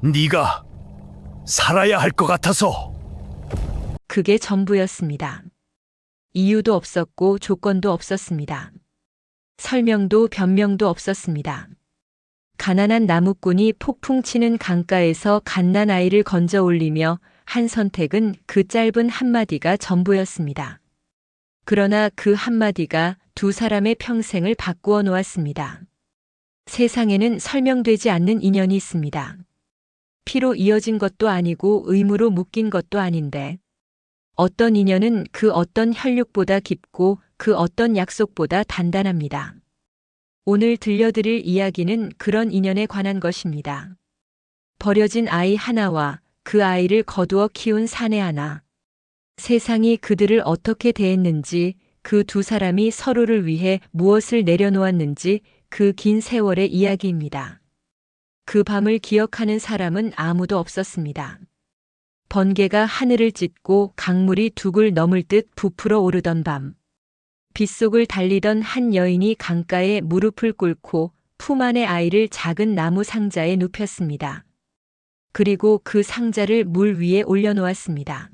네가 살아야 할 것 같아서. 그게 전부였습니다. 이유도 없었고 조건도 없었습니다. 설명도 변명도 없었습니다. 가난한 나무꾼이 폭풍 치는 강가에서 갓난 아이를 건져 올리며 한 선택은 그 짧은 한마디가 전부였습니다. 그러나 그 한마디가 두 사람의 평생을 바꾸어 놓았습니다. 세상에는 설명되지 않는 인연이 있습니다. 피로 이어진 것도 아니고 의무로 묶인 것도 아닌데 어떤 인연은 그 어떤 혈육보다 깊고 그 어떤 약속보다 단단합니다. 오늘 들려드릴 이야기는 그런 인연에 관한 것입니다. 버려진 아이 하나와 그 아이를 거두어 키운 사내 하나. 세상이 그들을 어떻게 대했는지, 그 두 사람이 서로를 위해 무엇을 내려놓았는지 그 긴 세월의 이야기입니다. 그 밤을 기억하는 사람은 아무도 없었습니다. 번개가 하늘을 찢고 강물이 둑을 넘을 듯 부풀어 오르던 밤. 빗속을 달리던 한 여인이 강가에 무릎을 꿇고 품 안의 아이를 작은 나무 상자에 눕혔습니다. 그리고 그 상자를 물 위에 올려놓았습니다.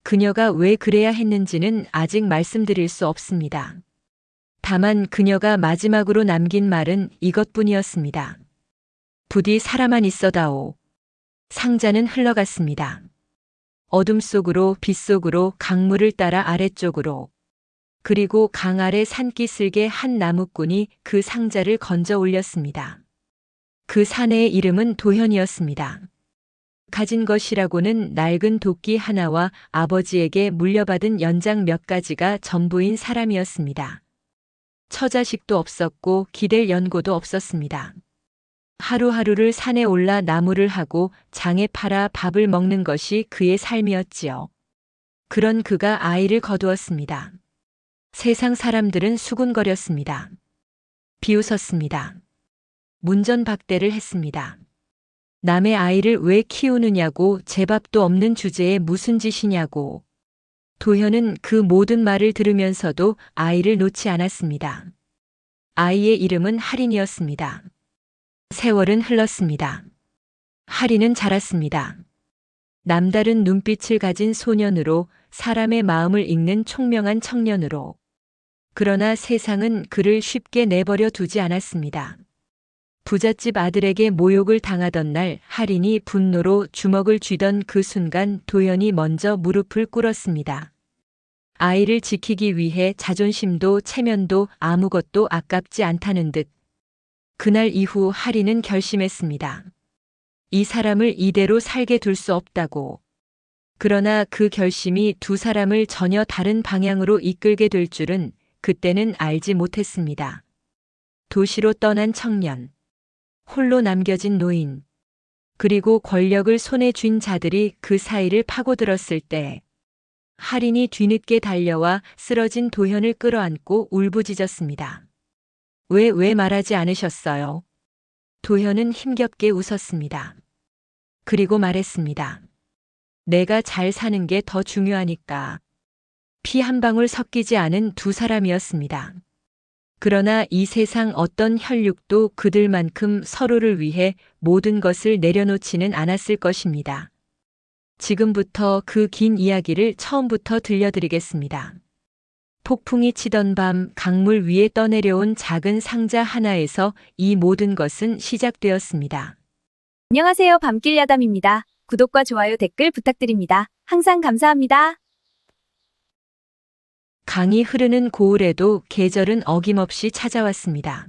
그녀가 왜 그래야 했는지는 아직 말씀드릴 수 없습니다. 다만 그녀가 마지막으로 남긴 말은 이것뿐이었습니다. 부디 살아만 있어다오. 상자는 흘러갔습니다. 어둠 속으로 빛 속으로 강물을 따라 아래쪽으로. 그리고 강 아래 산기슭에 한 나무꾼이 그 상자를 건져 올렸습니다. 그 사내의 이름은 도현이었습니다. 가진 것이라고는 낡은 도끼 하나와 아버지에게 물려받은 연장 몇 가지가 전부인 사람이었습니다. 처자식도 없었고 기댈 연고도 없었습니다. 하루하루를 산에 올라 나무를 하고 장에 팔아 밥을 먹는 것이 그의 삶이었지요. 그런 그가 아이를 거두었습니다. 세상 사람들은 수군거렸습니다. 비웃었습니다. 문전박대를 했습니다. 남의 아이를 왜 키우느냐고, 제밥도 없는 주제에 무슨 짓이냐고. 도현은 그 모든 말을 들으면서도 아이를 놓지 않았습니다. 아이의 이름은 할인이었습니다. 세월은 흘렀습니다. 할인은 자랐습니다. 남다른 눈빛을 가진 소년으로, 사람의 마음을 읽는 총명한 청년으로. 그러나 세상은 그를 쉽게 내버려 두지 않았습니다. 부잣집 아들에게 모욕을 당하던 날 할인이 분노로 주먹을 쥐던 그 순간 도현이 먼저 무릎을 꿇었습니다. 아이를 지키기 위해 자존심도 체면도 아무것도 아깝지 않다는 듯. 그날 이후 할인은 결심했습니다. 이 사람을 이대로 살게 둘 수 없다고. 그러나 그 결심이 두 사람을 전혀 다른 방향으로 이끌게 될 줄은 그때는 알지 못했습니다. 도시로 떠난 청년, 홀로 남겨진 노인, 그리고 권력을 손에 쥔 자들이 그 사이를 파고들었을 때 할인이 뒤늦게 달려와 쓰러진 도현을 끌어안고 울부짖었습니다. 왜 말하지 않으셨어요? 도현은 힘겹게 웃었습니다. 그리고 말했습니다. 내가 잘 사는 게 더 중요하니까. 피 한 방울 섞이지 않은 두 사람이었습니다. 그러나 이 세상 어떤 혈육도 그들만큼 서로를 위해 모든 것을 내려놓지는 않았을 것입니다. 지금부터 그 긴 이야기를 처음부터 들려드리겠습니다. 폭풍이 치던 밤 강물 위에 떠내려온 작은 상자 하나에서 이 모든 것은 시작되었습니다. 안녕하세요. 밤길 야담입니다. 구독과 좋아요, 댓글 부탁드립니다. 항상 감사합니다. 강이 흐르는 고을에도 계절은 어김없이 찾아왔습니다.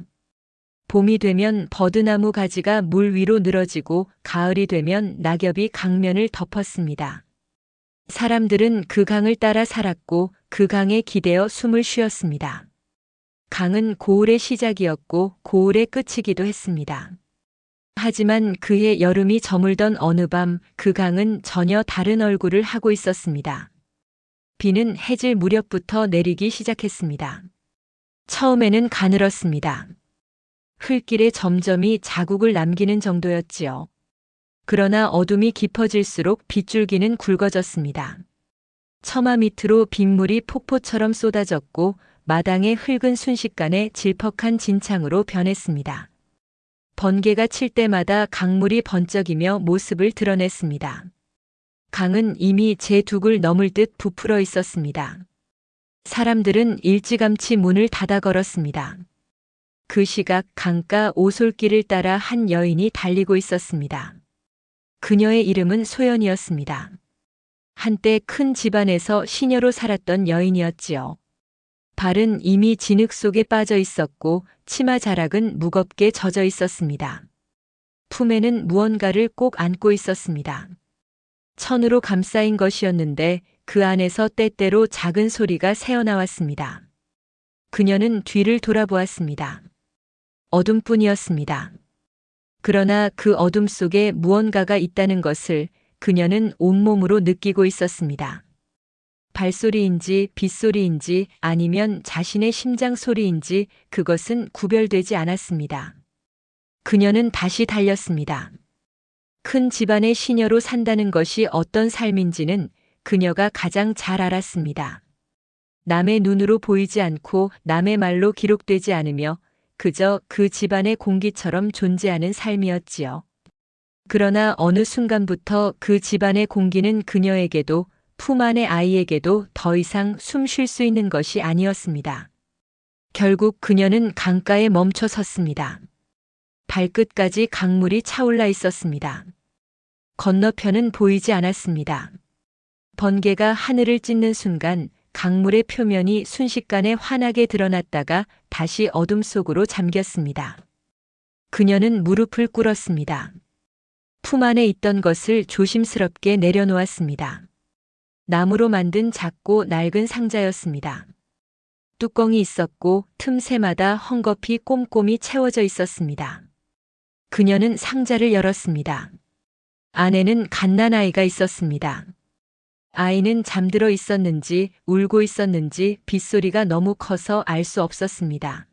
봄이 되면 버드나무 가지가 물 위로 늘어지고 가을이 되면 낙엽이 강면을 덮었습니다. 사람들은 그 강을 따라 살았고 그 강에 기대어 숨을 쉬었습니다. 강은 고을의 시작이었고 고을의 끝이기도 했습니다. 하지만 그해 여름이 저물던 어느 밤 그 강은 전혀 다른 얼굴을 하고 있었습니다. 비는 해질 무렵부터 내리기 시작했습니다. 처음에는 가늘었습니다. 흘길에 점점이 자국을 남기는 정도였지요. 그러나 어둠이 깊어질수록 빗줄기는 굵어졌습니다. 처마 밑으로 빗물이 폭포처럼 쏟아졌고 마당의 흙은 순식간에 질퍽한 진창으로 변했습니다. 번개가 칠 때마다 강물이 번쩍이며 모습을 드러냈습니다. 강은 이미 제 둑을 넘을 듯 부풀어 있었습니다. 사람들은 일찌감치 문을 닫아 걸었습니다. 그 시각 강가 오솔길을 따라 한 여인이 달리고 있었습니다. 그녀의 이름은 소연이었습니다. 한때 큰 집안에서 시녀로 살았던 여인이었지요. 발은 이미 진흙 속에 빠져 있었고 치마 자락은 무겁게 젖어 있었습니다. 품에는 무언가를 꼭 안고 있었습니다. 천으로 감싸인 것이었는데 그 안에서 때때로 작은 소리가 새어나왔습니다. 그녀는 뒤를 돌아보았습니다. 어둠뿐이었습니다. 그러나 그 어둠 속에 무언가가 있다는 것을 그녀는 온몸으로 느끼고 있었습니다. 발소리인지 빗소리인지 아니면 자신의 심장 소리인지 그것은 구별되지 않았습니다. 그녀는 다시 달렸습니다. 큰 집안의 시녀로 산다는 것이 어떤 삶인지는 그녀가 가장 잘 알았습니다. 남의 눈으로 보이지 않고 남의 말로 기록되지 않으며 그저 그 집안의 공기처럼 존재하는 삶이었지요. 그러나 어느 순간부터 그 집안의 공기는 그녀에게도 품 안의 아이에게도 더 이상 숨 쉴 수 있는 것이 아니었습니다. 결국 그녀는 강가에 멈춰 섰습니다. 발끝까지 강물이 차올라 있었습니다. 건너편은 보이지 않았습니다. 번개가 하늘을 찢는 순간 강물의 표면이 순식간에 환하게 드러났다가 다시 어둠 속으로 잠겼습니다. 그녀는 무릎을 꿇었습니다. 품 안에 있던 것을 조심스럽게 내려놓았습니다. 나무로 만든 작고 낡은 상자였습니다. 뚜껑이 있었고 틈새마다 헝겊이 꼼꼼히 채워져 있었습니다. 그녀는 상자를 열었습니다. 안에는 갓난아이가 있었습니다. 아이는 잠들어 있었는지 울고 있었는지 빗소리가 너무 커서 알 수 없었습니다.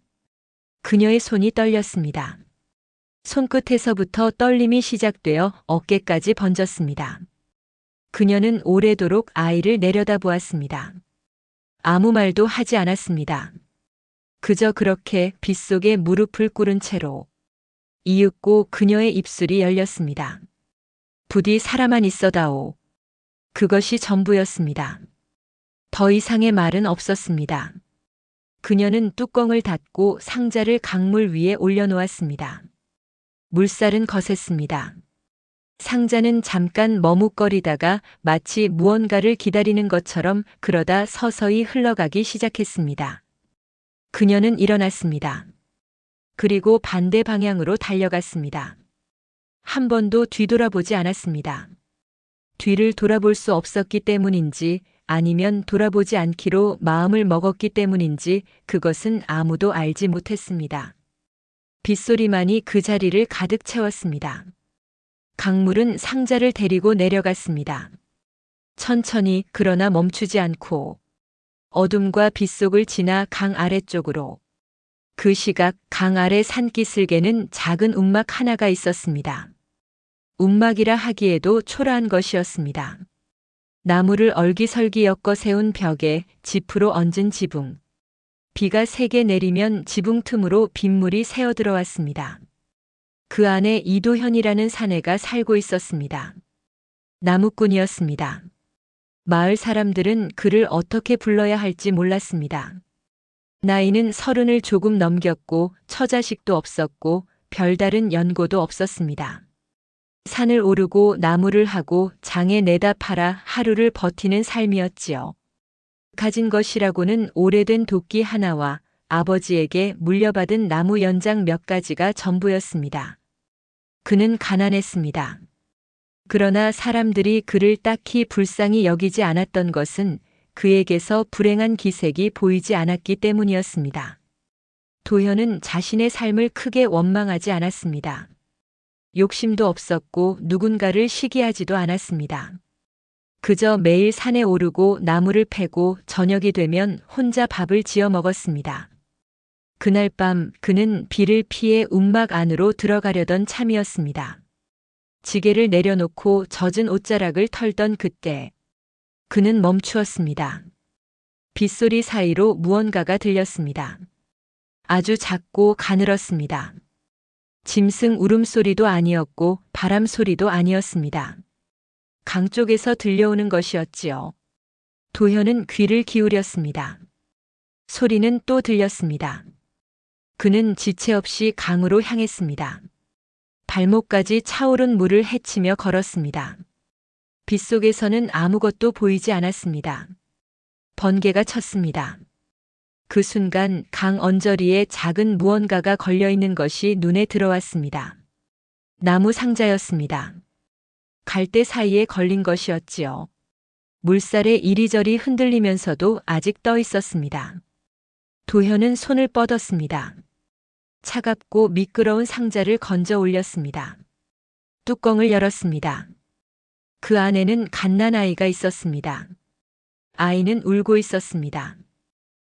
그녀의 손이 떨렸습니다. 손끝에서부터 떨림이 시작되어 어깨까지 번졌습니다. 그녀는 오래도록 아이를 내려다보았습니다. 아무 말도 하지 않았습니다. 그저 그렇게 빗속에 무릎을 꿇은 채로 이윽고 그녀의 입술이 열렸습니다. 부디 살아만 있어다오. 그것이 전부였습니다. 더 이상의 말은 없었습니다. 그녀는 뚜껑을 닫고 상자를 강물 위에 올려놓았습니다. 물살은 거셌습니다. 상자는 잠깐 머뭇거리다가 마치 무언가를 기다리는 것처럼 그러다 서서히 흘러가기 시작했습니다. 그녀는 일어났습니다. 그리고 반대 방향으로 달려갔습니다. 한 번도 뒤돌아보지 않았습니다. 뒤를 돌아볼 수 없었기 때문인지 아니면 돌아보지 않기로 마음을 먹었기 때문인지 그것은 아무도 알지 못했습니다. 빗소리만이 그 자리를 가득 채웠습니다. 강물은 상자를 데리고 내려갔습니다. 천천히 그러나 멈추지 않고 어둠과 빗속을 지나 강 아래쪽으로. 그 시각 강 아래 산기슭에는 작은 움막 하나가 있었습니다. 움막이라 하기에도 초라한 것이었습니다. 나무를 얼기설기 엮어 세운 벽에 지프로 얹은 지붕. 비가 세게 내리면 지붕 틈으로 빗물이 새어 들어왔습니다. 그 안에 이도현이라는 사내가 살고 있었습니다. 나무꾼이었습니다. 마을 사람들은 그를 어떻게 불러야 할지 몰랐습니다. 나이는 30을 조금 넘겼고 처자식도 없었고 별다른 연고도 없었습니다. 산을 오르고 나무를 하고 장에 내다 팔아 하루를 버티는 삶이었지요. 가진 것이라고는 오래된 도끼 하나와 아버지에게 물려받은 나무 연장 몇 가지가 전부였습니다. 그는 가난했습니다. 그러나 사람들이 그를 딱히 불쌍히 여기지 않았던 것은 그에게서 불행한 기색이 보이지 않았기 때문이었습니다. 도현은 자신의 삶을 크게 원망하지 않았습니다. 욕심도 없었고 누군가를 시기하지도 않았습니다. 그저 매일 산에 오르고 나무를 패고 저녁이 되면 혼자 밥을 지어 먹었습니다. 그날 밤 그는 비를 피해 움막 안으로 들어가려던 참이었습니다. 지게를 내려놓고 젖은 옷자락을 털던 그때 그는 멈추었습니다. 빗소리 사이로 무언가가 들렸습니다. 아주 작고 가늘었습니다. 짐승 울음소리도 아니었고 바람 소리도 아니었습니다. 강 쪽에서 들려오는 것이었지요. 도현은 귀를 기울였습니다. 소리는 또 들렸습니다. 그는 지체 없이 강으로 향했습니다. 발목까지 차오른 물을 헤치며 걸었습니다. 빗속에서는 아무것도 보이지 않았습니다. 번개가 쳤습니다. 그 순간 강 언저리에 작은 무언가가 걸려있는 것이 눈에 들어왔습니다. 나무 상자였습니다. 갈대 사이에 걸린 것이었지요. 물살에 이리저리 흔들리면서도 아직 떠 있었습니다. 도현은 손을 뻗었습니다. 차갑고 미끄러운 상자를 건져 올렸습니다. 뚜껑을 열었습니다. 그 안에는 갓난아이가 있었습니다. 아이는 울고 있었습니다.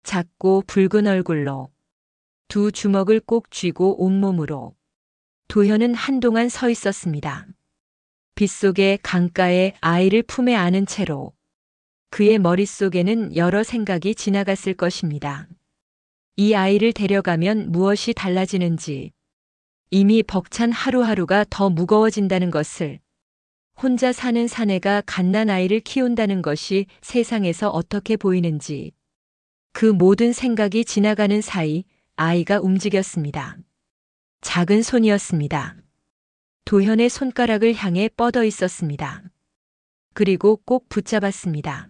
작고 붉은 얼굴로, 두 주먹을 꼭 쥐고 온몸으로. 도현은 한동안 서 있었습니다. 빗속의 강가에 아이를 품에 안은 채로. 그의 머릿속에는 여러 생각이 지나갔을 것입니다. 이 아이를 데려가면 무엇이 달라지는지, 이미 벅찬 하루하루가 더 무거워진다는 것을, 혼자 사는 사내가 갓난아이를 키운다는 것이 세상에서 어떻게 보이는지, 그 모든 생각이 지나가는 사이 아이가 움직였습니다. 작은 손이었습니다. 도현의 손가락을 향해 뻗어 있었습니다. 그리고 꼭 붙잡았습니다.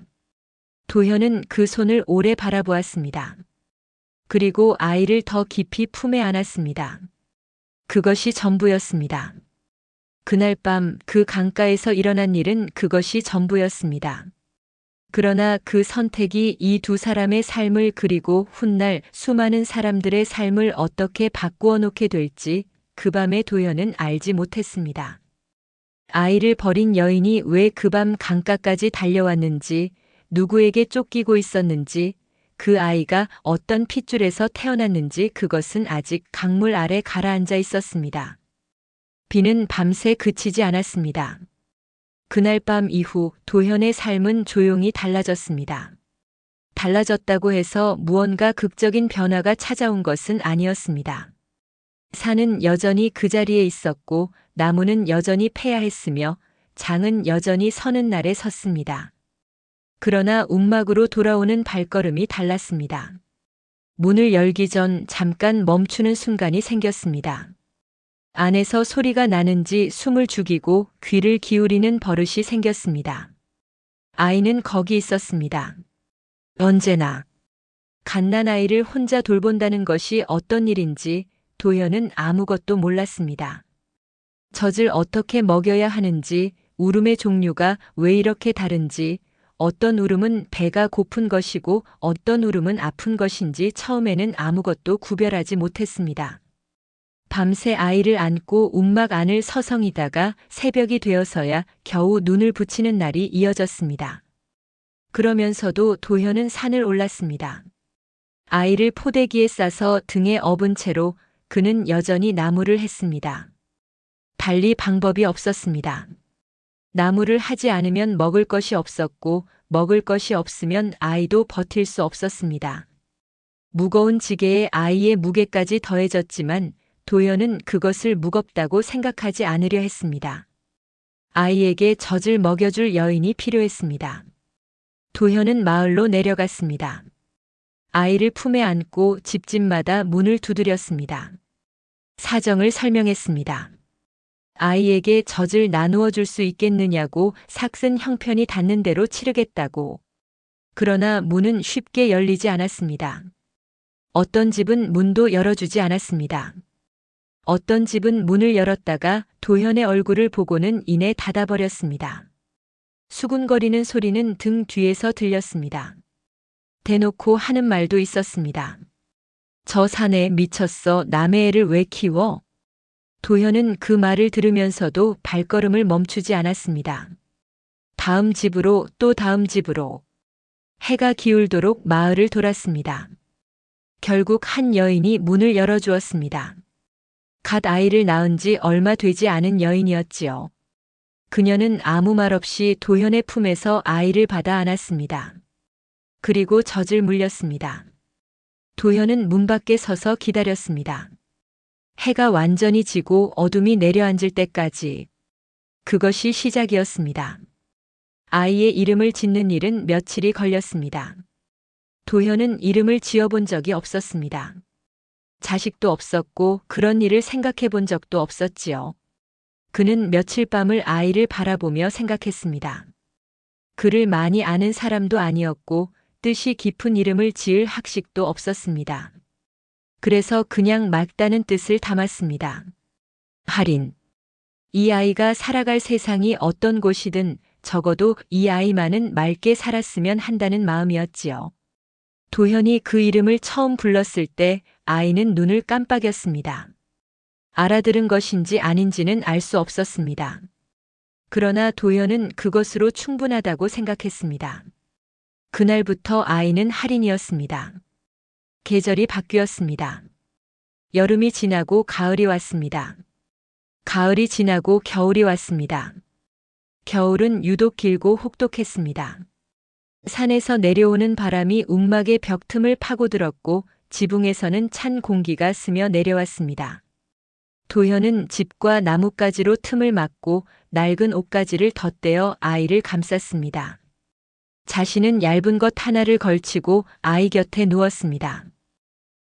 도현은 그 손을 오래 바라보았습니다. 그리고 아이를 더 깊이 품에 안았습니다. 그것이 전부였습니다. 그날 밤 그 강가에서 일어난 일은 그것이 전부였습니다. 그러나 그 선택이 이 두 사람의 삶을 그리고 훗날 수많은 사람들의 삶을 어떻게 바꾸어 놓게 될지 그 밤에 도현은 알지 못했습니다. 아이를 버린 여인이 왜 그 밤 강가까지 달려왔는지, 누구에게 쫓기고 있었는지, 그 아이가 어떤 핏줄에서 태어났는지 그것은 아직 강물 아래 가라앉아 있었습니다. 비는 밤새 그치지 않았습니다. 그날 밤 이후 도현의 삶은 조용히 달라졌습니다. 달라졌다고 해서 무언가 극적인 변화가 찾아온 것은 아니었습니다. 산은 여전히 그 자리에 있었고 나무는 여전히 패야했으며 장은 여전히 서는 날에 섰습니다. 그러나 움막으로 돌아오는 발걸음이 달랐습니다. 문을 열기 전 잠깐 멈추는 순간이 생겼습니다. 안에서 소리가 나는지 숨을 죽이고 귀를 기울이는 버릇이 생겼습니다. 아이는 거기 있었습니다. 언제나. 갓난아이를 혼자 돌본다는 것이 어떤 일인지 도현은 아무것도 몰랐습니다. 젖을 어떻게 먹여야 하는지, 울음의 종류가 왜 이렇게 다른지, 어떤 울음은 배가 고픈 것이고 어떤 울음은 아픈 것인지 처음에는 아무것도 구별하지 못했습니다. 밤새 아이를 안고 움막 안을 서성이다가 새벽이 되어서야 겨우 눈을 붙이는 날이 이어졌습니다. 그러면서도 도현은 산을 올랐습니다. 아이를 포대기에 싸서 등에 업은 채로 그는 여전히 나무를 했습니다. 달리 방법이 없었습니다. 나무를 하지 않으면 먹을 것이 없었고 먹을 것이 없으면 아이도 버틸 수 없었습니다. 무거운 지게에 아이의 무게까지 더해졌지만 도현은 그것을 무겁다고 생각하지 않으려 했습니다. 아이에게 젖을 먹여줄 여인이 필요했습니다. 도현은 마을로 내려갔습니다. 아이를 품에 안고 집집마다 문을 두드렸습니다. 사정을 설명했습니다. 아이에게 젖을 나누어 줄 수 있겠느냐고 삭슨 형편이 닿는 대로 치르겠다고. 그러나 문은 쉽게 열리지 않았습니다. 어떤 집은 문도 열어주지 않았습니다. 어떤 집은 문을 열었다가 도현의 얼굴을 보고는 이내 닫아버렸습니다. 수군거리는 소리는 등 뒤에서 들렸습니다. 대놓고 하는 말도 있었습니다. 저 사내 미쳤어. 남의 애를 왜 키워? 도현은 그 말을 들으면서도 발걸음을 멈추지 않았습니다. 다음 집으로 또 다음 집으로. 해가 기울도록 마을을 돌았습니다. 결국 한 여인이 문을 열어주었습니다. 갓 아이를 낳은 지 얼마 되지 않은 여인이었지요. 그녀는 아무 말 없이 도현의 품에서 아이를 받아 안았습니다. 그리고 젖을 물렸습니다. 도현은 문 밖에 서서 기다렸습니다. 해가 완전히 지고 어둠이 내려앉을 때까지. 그것이 시작이었습니다. 아이의 이름을 짓는 일은 며칠이 걸렸습니다. 도현은 이름을 지어본 적이 없었습니다. 자식도 없었고 그런 일을 생각해 본 적도 없었지요. 그는 며칠 밤을 아이를 바라보며 생각했습니다. 그를 많이 아는 사람도 아니었고 뜻이 깊은 이름을 지을 학식도 없었습니다. 그래서 그냥 맑다는 뜻을 담았습니다. 할인. 이 아이가 살아갈 세상이 어떤 곳이든 적어도 이 아이만은 맑게 살았으면 한다는 마음이었지요. 도현이 그 이름을 처음 불렀을 때 아이는 눈을 깜빡였습니다. 알아들은 것인지 아닌지는 알 수 없었습니다. 그러나 도현은 그것으로 충분하다고 생각했습니다. 그날부터 아이는 할인이었습니다. 계절이 바뀌었습니다. 여름이 지나고 가을이 왔습니다. 가을이 지나고 겨울이 왔습니다. 겨울은 유독 길고 혹독했습니다. 산에서 내려오는 바람이 움막의 벽 틈을 파고들었고 지붕에서는 찬 공기가 스며 내려왔습니다. 도현은 집과 나뭇가지로 틈을 막고 낡은 옷가지를 덧대어 아이를 감쌌습니다. 자신은 얇은 것 하나를 걸치고 아이 곁에 누웠습니다.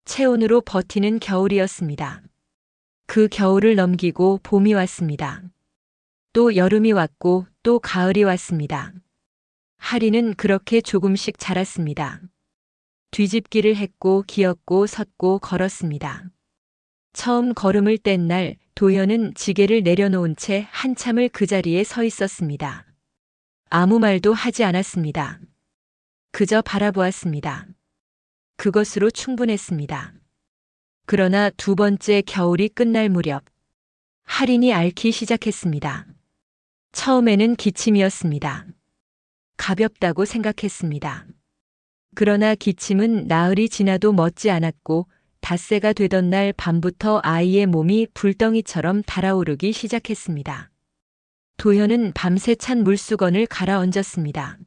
체온으로 버티는 겨울이었습니다. 그 겨울을 넘기고 봄이 왔습니다. 또 여름이 왔고 또 가을이 왔습니다. 하리는 그렇게 조금씩 자랐습니다. 뒤집기를 했고 기었고 섰고 걸었습니다. 처음 걸음을 뗀 날 도현은 지게를 내려놓은 채 한참을 그 자리에 서 있었습니다. 아무 말도 하지 않았습니다. 그저 바라보았습니다. 그것으로 충분했습니다. 그러나 두 번째 겨울이 끝날 무렵 할인이 앓기 시작했습니다. 처음에는 기침이었습니다. 가볍다고 생각했습니다. 그러나 기침은 나흘이 지나도 멎지 않았고 닷새가 되던 날 밤부터 아이의 몸이 불덩이처럼 달아오르기 시작했습니다. 도현은 밤새 찬 물수건을 갈아 얹었습니다.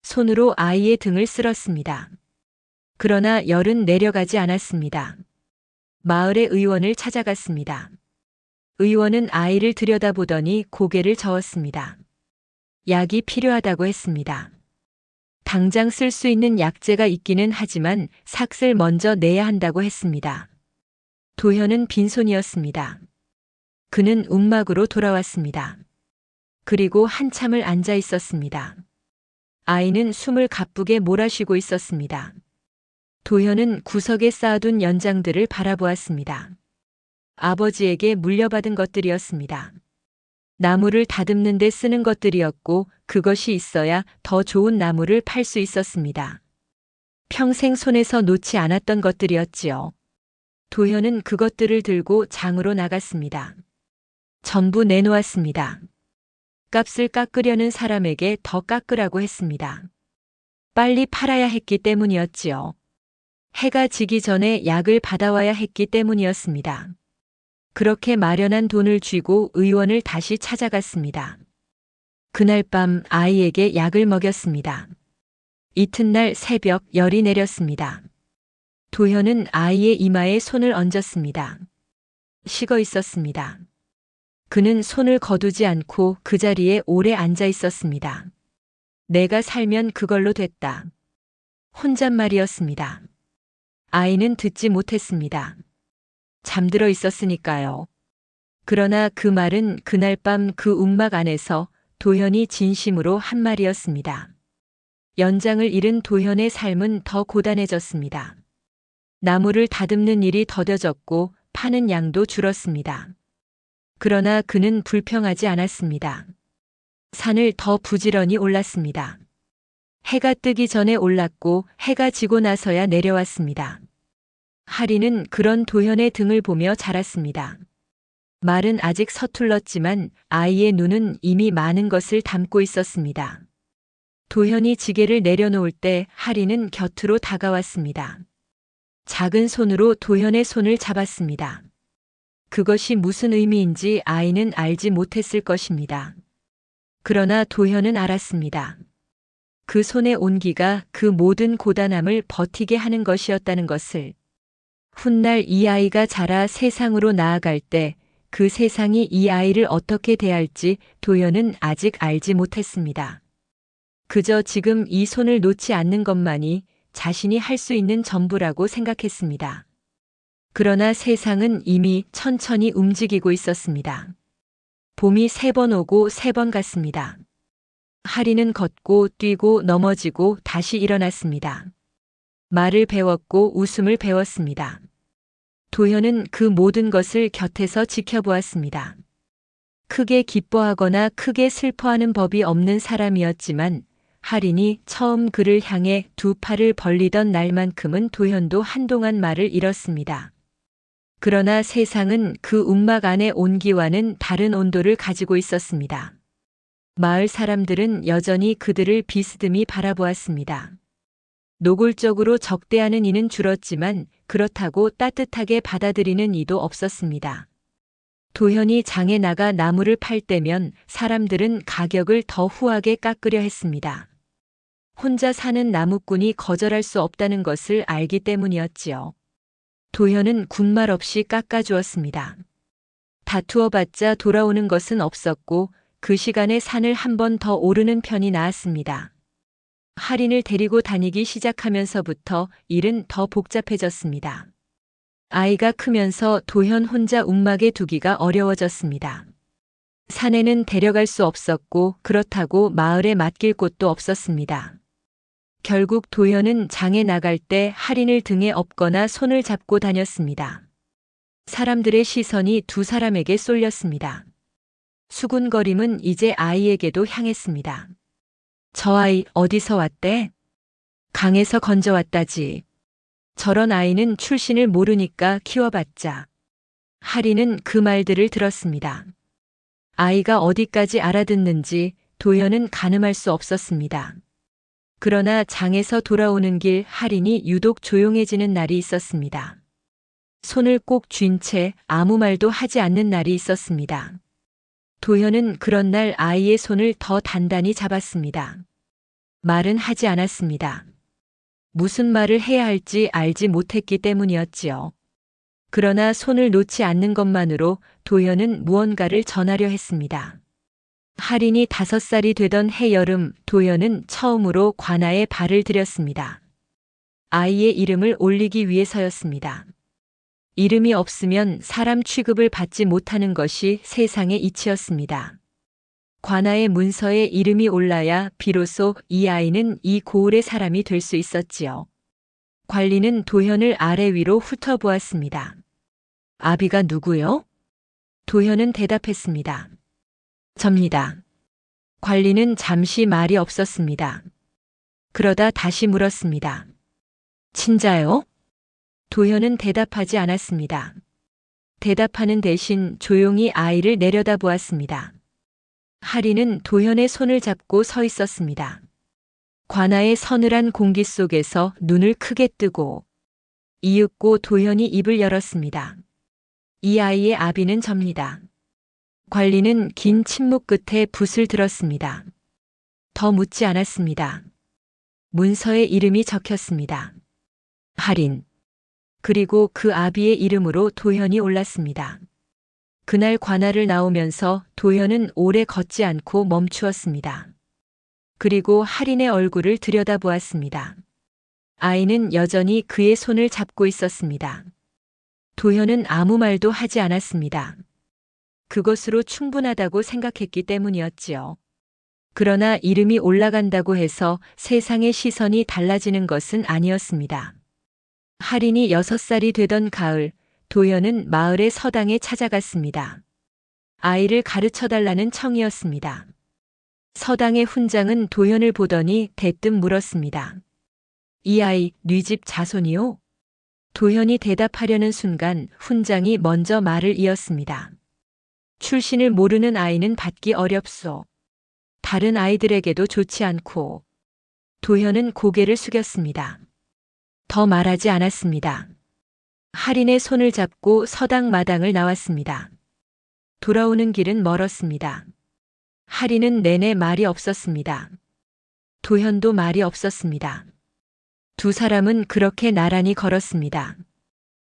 손으로 아이의 등을 쓸었습니다. 그러나 열은 내려가지 않았습니다. 마을의 의원을 찾아갔습니다. 의원은 아이를 들여다보더니 고개를 저었습니다. 약이 필요하다고 했습니다. 당장 쓸 수 있는 약재가 있기는 하지만 삭을 먼저 내야 한다고 했습니다. 도현은 빈손이었습니다. 그는 움막으로 돌아왔습니다. 그리고 한참을 앉아 있었습니다. 아이는 숨을 가쁘게 몰아쉬고 있었습니다. 도현은 구석에 쌓아둔 연장들을 바라보았습니다. 아버지에게 물려받은 것들이었습니다. 나무를 다듬는 데 쓰는 것들이었고 그것이 있어야 더 좋은 나무를 팔 수 있었습니다. 평생 손에서 놓지 않았던 것들이었지요. 도현은 그것들을 들고 장으로 나갔습니다. 전부 내놓았습니다. 값을 깎으려는 사람에게 더 깎으라고 했습니다. 빨리 팔아야 했기 때문이었지요. 해가 지기 전에 약을 받아와야 했기 때문이었습니다. 그렇게 마련한 돈을 쥐고 의원을 다시 찾아갔습니다. 그날 밤 아이에게 약을 먹였습니다. 이튿날 새벽 열이 내렸습니다. 도현은 아이의 이마에 손을 얹었습니다. 식어 있었습니다. 그는 손을 거두지 않고 그 자리에 오래 앉아 있었습니다. 내가 살면 그걸로 됐다. 혼잣말이었습니다. 아이는 듣지 못했습니다. 잠들어 있었으니까요. 그러나 그 말은 그날 밤 그 움막 안에서 도현이 진심으로 한 말이었습니다. 연장을 잃은 도현의 삶은 더 고단해졌습니다. 나무를 다듬는 일이 더뎌졌고 파는 양도 줄었습니다. 그러나 그는 불평하지 않았습니다. 산을 더 부지런히 올랐습니다. 해가 뜨기 전에 올랐고 해가 지고 나서야 내려왔습니다. 하리는 그런 도현의 등을 보며 자랐습니다. 말은 아직 서툴렀지만 아이의 눈은 이미 많은 것을 담고 있었습니다. 도현이 지게를 내려놓을 때 하리는 곁으로 다가왔습니다. 작은 손으로 도현의 손을 잡았습니다. 그것이 무슨 의미인지 아이는 알지 못했을 것입니다. 그러나 도현은 알았습니다. 그 손의 온기가 그 모든 고단함을 버티게 하는 것이었다는 것을. 훗날 이 아이가 자라 세상으로 나아갈 때 그 세상이 이 아이를 어떻게 대할지 도연은 아직 알지 못했습니다. 그저 지금 이 손을 놓지 않는 것만이 자신이 할 수 있는 전부라고 생각했습니다. 그러나 세상은 이미 천천히 움직이고 있었습니다. 봄이 3번 오고 3번 갔습니다. 하리는 걷고 뛰고 넘어지고 다시 일어났습니다. 말을 배웠고 웃음을 배웠습니다. 도현은 그 모든 것을 곁에서 지켜보았습니다. 크게 기뻐하거나 크게 슬퍼하는 법이 없는 사람이었지만 하린이 처음 그를 향해 2팔을 벌리던 날만큼은 도현도 한동안 말을 잃었습니다. 그러나 세상은 그 움막 안의 온기와는 다른 온도를 가지고 있었습니다. 마을 사람들은 여전히 그들을 비스듬히 바라보았습니다. 노골적으로 적대하는 이는 줄었지만 그렇다고 따뜻하게 받아들이는 이도 없었습니다. 도현이 장에 나가 나무를 팔 때면 사람들은 가격을 더 후하게 깎으려 했습니다. 혼자 사는 나무꾼이 거절할 수 없다는 것을 알기 때문이었지요. 도현은 군말 없이 깎아주었습니다. 다투어봤자 돌아오는 것은 없었고 그 시간에 산을 한 번 더 오르는 편이 나았습니다. 하린을 데리고 다니기 시작하면서부터 일은 더 복잡해졌습니다. 아이가 크면서 도현 혼자 움막에 두기가 어려워졌습니다. 산에는 데려갈 수 없었고 그렇다고 마을에 맡길 곳도 없었습니다. 결국 도현은 장에 나갈 때 하린을 등에 업거나 손을 잡고 다녔습니다. 사람들의 시선이 2사람에게 쏠렸습니다. 수군거림은 이제 아이에게도 향했습니다. 저 아이 어디서 왔대? 강에서 건져왔다지. 저런 아이는 출신을 모르니까 키워봤자. 하린은 그 말들을 들었습니다. 아이가 어디까지 알아듣는지 도현은 가늠할 수 없었습니다. 그러나 장에서 돌아오는 길 하린이 유독 조용해지는 날이 있었습니다. 손을 꼭 쥔 채 아무 말도 하지 않는 날이 있었습니다. 도현은 그런 날 아이의 손을 더 단단히 잡았습니다. 말은 하지 않았습니다. 무슨 말을 해야 할지 알지 못했기 때문이었지요. 그러나 손을 놓지 않는 것만으로 도현은 무언가를 전하려 했습니다. 하린이 5살이 되던 해여름 도현은 처음으로 관아에 발을 들였습니다. 아이의 이름을 올리기 위해서였습니다. 이름이 없으면 사람 취급을 받지 못하는 것이 세상의 이치였습니다. 관아의 문서에 이름이 올라야 비로소 이 아이는 이 고을의 사람이 될 수 있었지요. 관리는 도현을 아래 위로 훑어보았습니다. 아비가 누구요? 도현은 대답했습니다. 접니다. 관리는 잠시 말이 없었습니다. 그러다 다시 물었습니다. 친자요? 도현은 대답하지 않았습니다. 대답하는 대신 조용히 아이를 내려다보았습니다. 하린은 도현의 손을 잡고 서 있었습니다. 관아의 서늘한 공기 속에서 눈을 크게 뜨고 이윽고 도현이 입을 열었습니다. 이 아이의 아비는 접니다. 관리는 긴 침묵 끝에 붓을 들었습니다. 더 묻지 않았습니다. 문서에 이름이 적혔습니다. 하린. 그리고 그 아비의 이름으로 도현이 올랐습니다. 그날 관아를 나오면서 도현은 오래 걷지 않고 멈추었습니다. 그리고 하린의 얼굴을 들여다보았습니다. 아이는 여전히 그의 손을 잡고 있었습니다. 도현은 아무 말도 하지 않았습니다. 그것으로 충분하다고 생각했기 때문이었지요. 그러나 이름이 올라간다고 해서 세상의 시선이 달라지는 것은 아니었습니다. 하린이 6살이 되던 가을, 도현은 마을의 서당에 찾아갔습니다. 아이를 가르쳐달라는 청이었습니다. 서당의 훈장은 도현을 보더니 대뜸 물었습니다. 이 아이 네 집 자손이요? 도현이 대답하려는 순간 훈장이 먼저 말을 이었습니다. 출신을 모르는 아이는 받기 어렵소. 다른 아이들에게도 좋지 않고. 도현은 고개를 숙였습니다. 더 말하지 않았습니다. 하린의 손을 잡고 서당 마당을 나왔습니다. 돌아오는 길은 멀었습니다. 하린은 내내 말이 없었습니다. 도현도 말이 없었습니다. 2 사람은 그렇게 나란히 걸었습니다.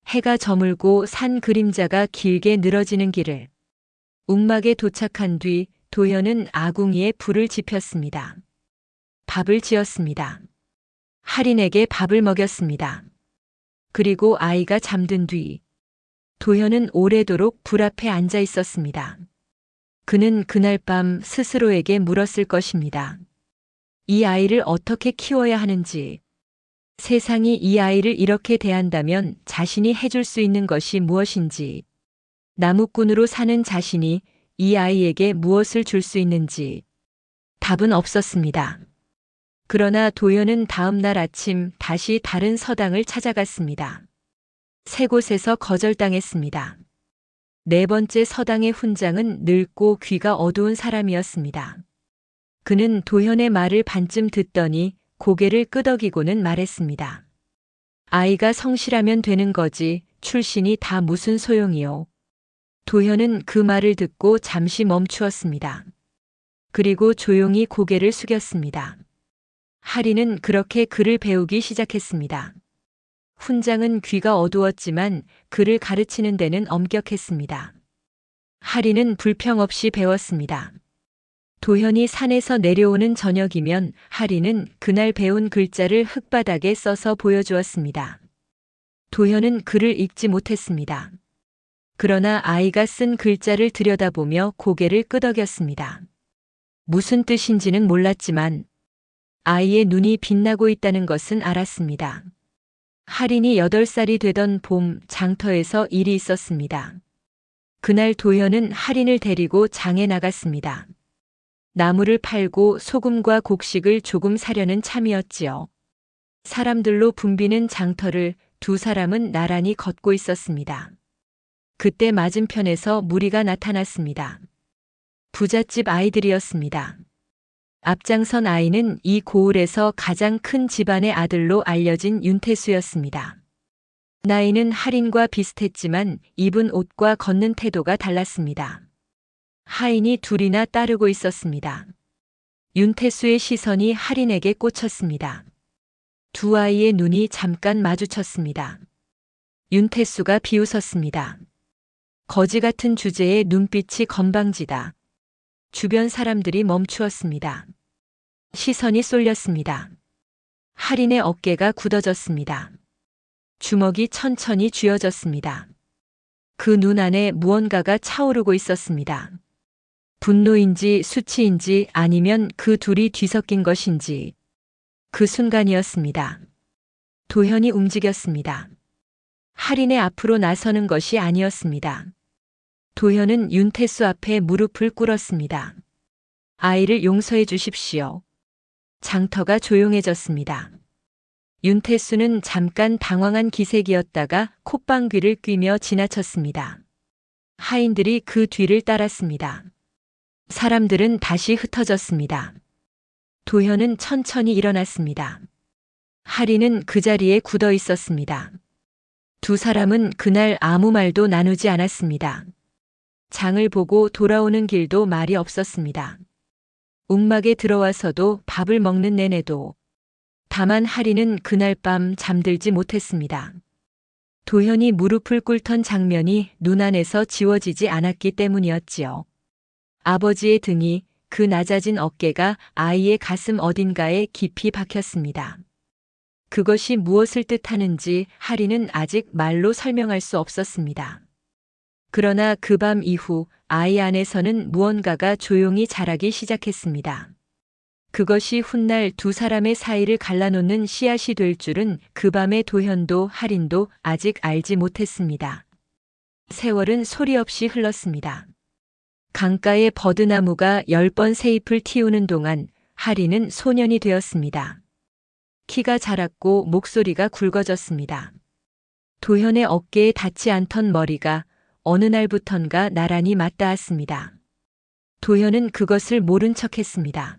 해가 저물고 산 그림자가 길게 늘어지는 길을 웅막에 도착한 뒤 도현은 아궁이에 불을 지폈습니다. 밥을 지었습니다. 할인에게 밥을 먹였습니다. 그리고 아이가 잠든 뒤 도현은 오래도록 불 앞에 앉아 있었습니다. 그는 그날 밤 스스로에게 물었을 것입니다. 이 아이를 어떻게 키워야 하는지, 세상이 이 아이를 이렇게 대한다면 자신이 해줄 수 있는 것이 무엇인지, 나무꾼으로 사는 자신이 이 아이에게 무엇을 줄 수 있는지 답은 없었습니다. 그러나 도현은 다음 날 아침 다시 다른 서당을 찾아갔습니다. 세 곳에서 거절당했습니다. 네 번째 서당의 훈장은 늙고 귀가 어두운 사람이었습니다. 그는 도현의 말을 반쯤 듣더니 고개를 끄덕이고는 말했습니다. 아이가 성실하면 되는 거지 출신이 다 무슨 소용이요. 도현은 그 말을 듣고 잠시 멈추었습니다. 그리고 조용히 고개를 숙였습니다. 할인은 그렇게 글을 배우기 시작했습니다. 훈장은 귀가 어두웠지만 글을 가르치는 데는 엄격했습니다. 할인은 불평 없이 배웠습니다. 도현이 산에서 내려오는 저녁이면 할인은 그날 배운 글자를 흙바닥에 써서 보여주었습니다. 도현은 글을 읽지 못했습니다. 그러나 아이가 쓴 글자를 들여다보며 고개를 끄덕였습니다. 무슨 뜻인지는 몰랐지만 아이의 눈이 빛나고 있다는 것은 알았습니다. 할인이 8살이 되던 봄 장터에서 일이 있었습니다. 그날 도현은 할인을 데리고 장에 나갔습니다. 나무를 팔고 소금과 곡식을 조금 사려는 참이었지요. 사람들로 붐비는 장터를 두 사람은 나란히 걷고 있었습니다. 그때 맞은편에서 무리가 나타났습니다. 부잣집 아이들이었습니다. 앞장선 아이는 이 고을에서 가장 큰 집안의 아들로 알려진 윤태수였습니다. 나이는 할인과 비슷했지만 입은 옷과 걷는 태도가 달랐습니다. 하인이 둘이나 따르고 있었습니다. 윤태수의 시선이 할인에게 꽂혔습니다. 두 아이의 눈이 잠깐 마주쳤습니다. 윤태수가 비웃었습니다. 거지 같은 주제에 눈빛이 건방지다. 주변 사람들이 멈추었습니다. 시선이 쏠렸습니다. 할인의 어깨가 굳어졌습니다. 주먹이 천천히 쥐어졌습니다. 그 눈 안에 무언가가 차오르고 있었습니다. 분노인지 수치인지 아니면 그 둘이 뒤섞인 것인지. 그 순간이었습니다. 도현이 움직였습니다. 할인의 앞으로 나서는 것이 아니었습니다. 도현은 윤태수 앞에 무릎을 꿇었습니다. 아이를 용서해 주십시오. 장터가 조용해졌습니다. 윤태수는 잠깐 당황한 기색이었다가 콧방귀를 뀌며 지나쳤습니다. 하인들이 그 뒤를 따랐습니다. 사람들은 다시 흩어졌습니다. 도현은 천천히 일어났습니다. 할인은 그 자리에 굳어 있었습니다. 두 사람은 그날 아무 말도 나누지 않았습니다. 장을 보고 돌아오는 길도 말이 없었습니다. 웅막에 들어와서도 밥을 먹는 내내도. 다만 할인은 그날 밤 잠들지 못했습니다. 도현이 무릎을 꿇던 장면이 눈 안에서 지워지지 않았기 때문이었지요. 아버지의 등이, 그 낮아진 어깨가 아이의 가슴 어딘가에 깊이 박혔습니다. 그것이 무엇을 뜻하는지 할인은 아직 말로 설명할 수 없었습니다. 그러나 그 밤 이후 아이 안에서는 무언가가 조용히 자라기 시작했습니다. 그것이 훗날 두 사람의 사이를 갈라놓는 씨앗이 될 줄은 그 밤의 도현도 할인도 아직 알지 못했습니다. 세월은 소리 없이 흘렀습니다. 강가의 버드나무가 10번 새잎을 틔우는 동안 할인은 소년이 되었습니다. 키가 자랐고 목소리가 굵어졌습니다. 도현의 어깨에 닿지 않던 머리가 어느 날부턴가 나란히 맞닿았습니다. 도현은 그것을 모른 척했습니다.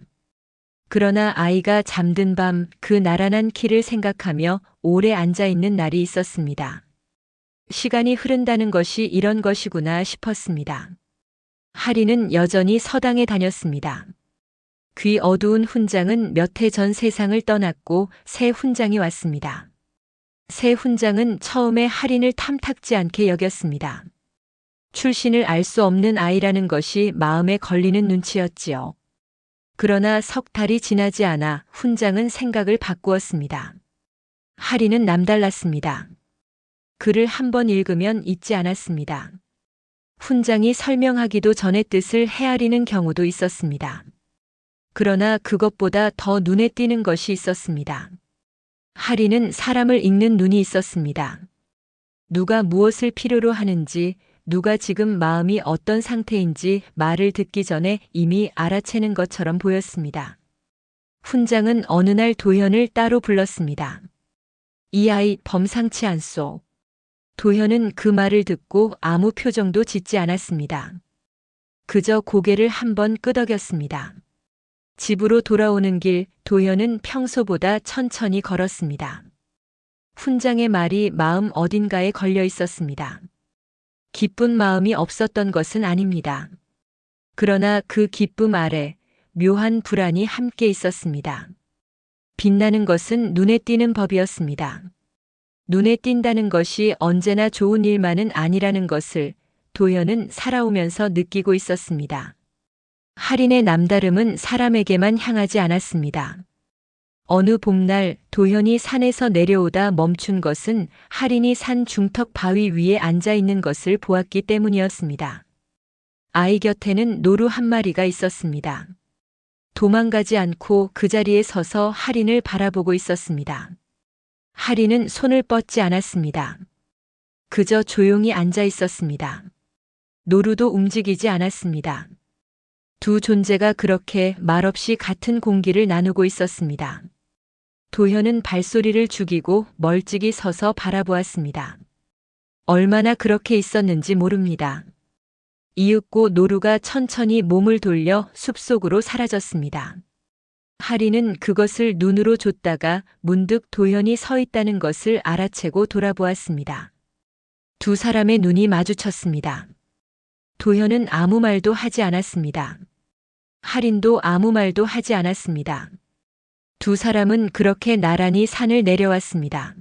그러나 아이가 잠든 밤 그 나란한 키를 생각하며 오래 앉아있는 날이 있었습니다. 시간이 흐른다는 것이 이런 것이구나 싶었습니다. 할인은 여전히 서당에 다녔습니다. 귀 어두운 훈장은 몇 해 전 세상을 떠났고 새 훈장이 왔습니다. 새 훈장은 처음에 할인을 탐탁지 않게 여겼습니다. 출신을 알 수 없는 아이라는 것이 마음에 걸리는 눈치였지요. 그러나 석 달이 지나지 않아 훈장은 생각을 바꾸었습니다. 할인은 남달랐습니다. 글을 한 번 읽으면 잊지 않았습니다. 훈장이 설명하기도 전에 뜻을 헤아리는 경우도 있었습니다. 그러나 그것보다 더 눈에 띄는 것이 있었습니다. 할인은 사람을 읽는 눈이 있었습니다. 누가 무엇을 필요로 하는지, 누가 지금 마음이 어떤 상태인지 말을 듣기 전에 이미 알아채는 것처럼 보였습니다. 훈장은 어느 날 도현을 따로 불렀습니다. 이 아이 범상치 않소. 도현은 그 말을 듣고 아무 표정도 짓지 않았습니다. 그저 고개를 한번 끄덕였습니다. 집으로 돌아오는 길 도현은 평소보다 천천히 걸었습니다. 훈장의 말이 마음 어딘가에 걸려 있었습니다. 기쁜 마음이 없었던 것은 아닙니다. 그러나 그 기쁨 아래 묘한 불안이 함께 있었습니다. 빛나는 것은 눈에 띄는 법이었습니다. 눈에 띈다는 것이 언제나 좋은 일만은 아니라는 것을 도현은 살아오면서 느끼고 있었습니다. 할인의 남다름은 사람에게만 향하지 않았습니다. 어느 봄날 도현이 산에서 내려오다 멈춘 것은 할인이 산 중턱 바위 위에 앉아 있는 것을 보았기 때문이었습니다. 아이 곁에는 노루 한 마리가 있었습니다. 도망가지 않고 그 자리에 서서 할인을 바라보고 있었습니다. 할인은 손을 뻗지 않았습니다. 그저 조용히 앉아 있었습니다. 노루도 움직이지 않았습니다. 두 존재가 그렇게 말없이 같은 공기를 나누고 있었습니다. 도현은 발소리를 죽이고 멀찍이 서서 바라보았습니다. 얼마나 그렇게 있었는지 모릅니다. 이윽고 노루가 천천히 몸을 돌려 숲속으로 사라졌습니다. 할인은 그것을 눈으로 줬다가 문득 도현이 서 있다는 것을 알아채고 돌아보았습니다. 두 사람의 눈이 마주쳤습니다. 도현은 아무 말도 하지 않았습니다. 할인도 아무 말도 하지 않았습니다. 두 사람은 그렇게 나란히 산을 내려왔습니다.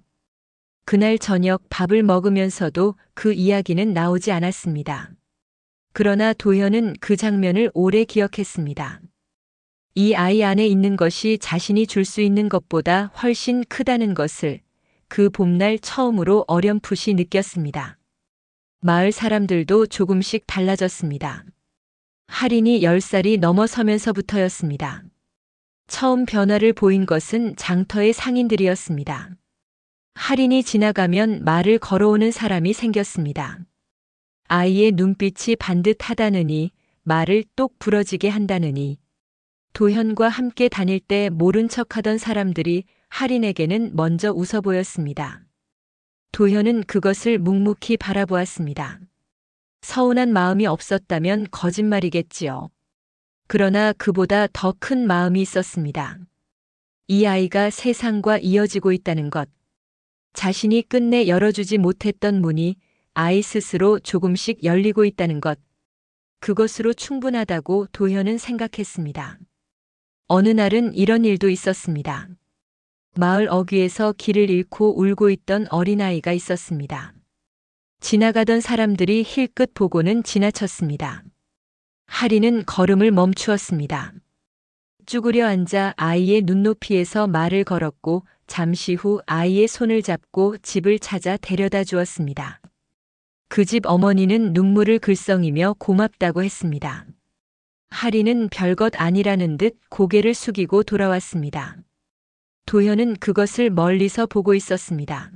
그날 저녁 밥을 먹으면서도 그 이야기는 나오지 않았습니다. 그러나 도현은 그 장면을 오래 기억했습니다. 이 아이 안에 있는 것이 자신이 줄 수 있는 것보다 훨씬 크다는 것을 그 봄날 처음으로 어렴풋이 느꼈습니다. 마을 사람들도 조금씩 달라졌습니다. 할인이 10살이 넘어서면서부터였습니다. 처음 변화를 보인 것은 장터의 상인들이었습니다. 할인이 지나가면 말을 걸어오는 사람이 생겼습니다. 아이의 눈빛이 반듯하다느니 말을 똑 부러지게 한다느니 도현과 함께 다닐 때 모른 척하던 사람들이 할인에게는 먼저 웃어 보였습니다. 도현은 그것을 묵묵히 바라보았습니다. 서운한 마음이 없었다면 거짓말이겠지요. 그러나 그보다 더 큰 마음이 있었습니다. 이 아이가 세상과 이어지고 있다는 것. 자신이 끝내 열어주지 못했던 문이 아이 스스로 조금씩 열리고 있다는 것. 그것으로 충분하다고 도현은 생각했습니다. 어느 날은 이런 일도 있었습니다. 마을 어귀에서 길을 잃고 울고 있던 어린아이가 있었습니다. 지나가던 사람들이 힐끗 보고는 지나쳤습니다. 할인은 걸음을 멈추었습니다. 쭈그려 앉아 아이의 눈높이에서 말을 걸었고 잠시 후 아이의 손을 잡고 집을 찾아 데려다 주었습니다. 그 집 어머니는 눈물을 글썽이며 고맙다고 했습니다. 할인은 별것 아니라는 듯 고개를 숙이고 돌아왔습니다. 도현은 그것을 멀리서 보고 있었습니다.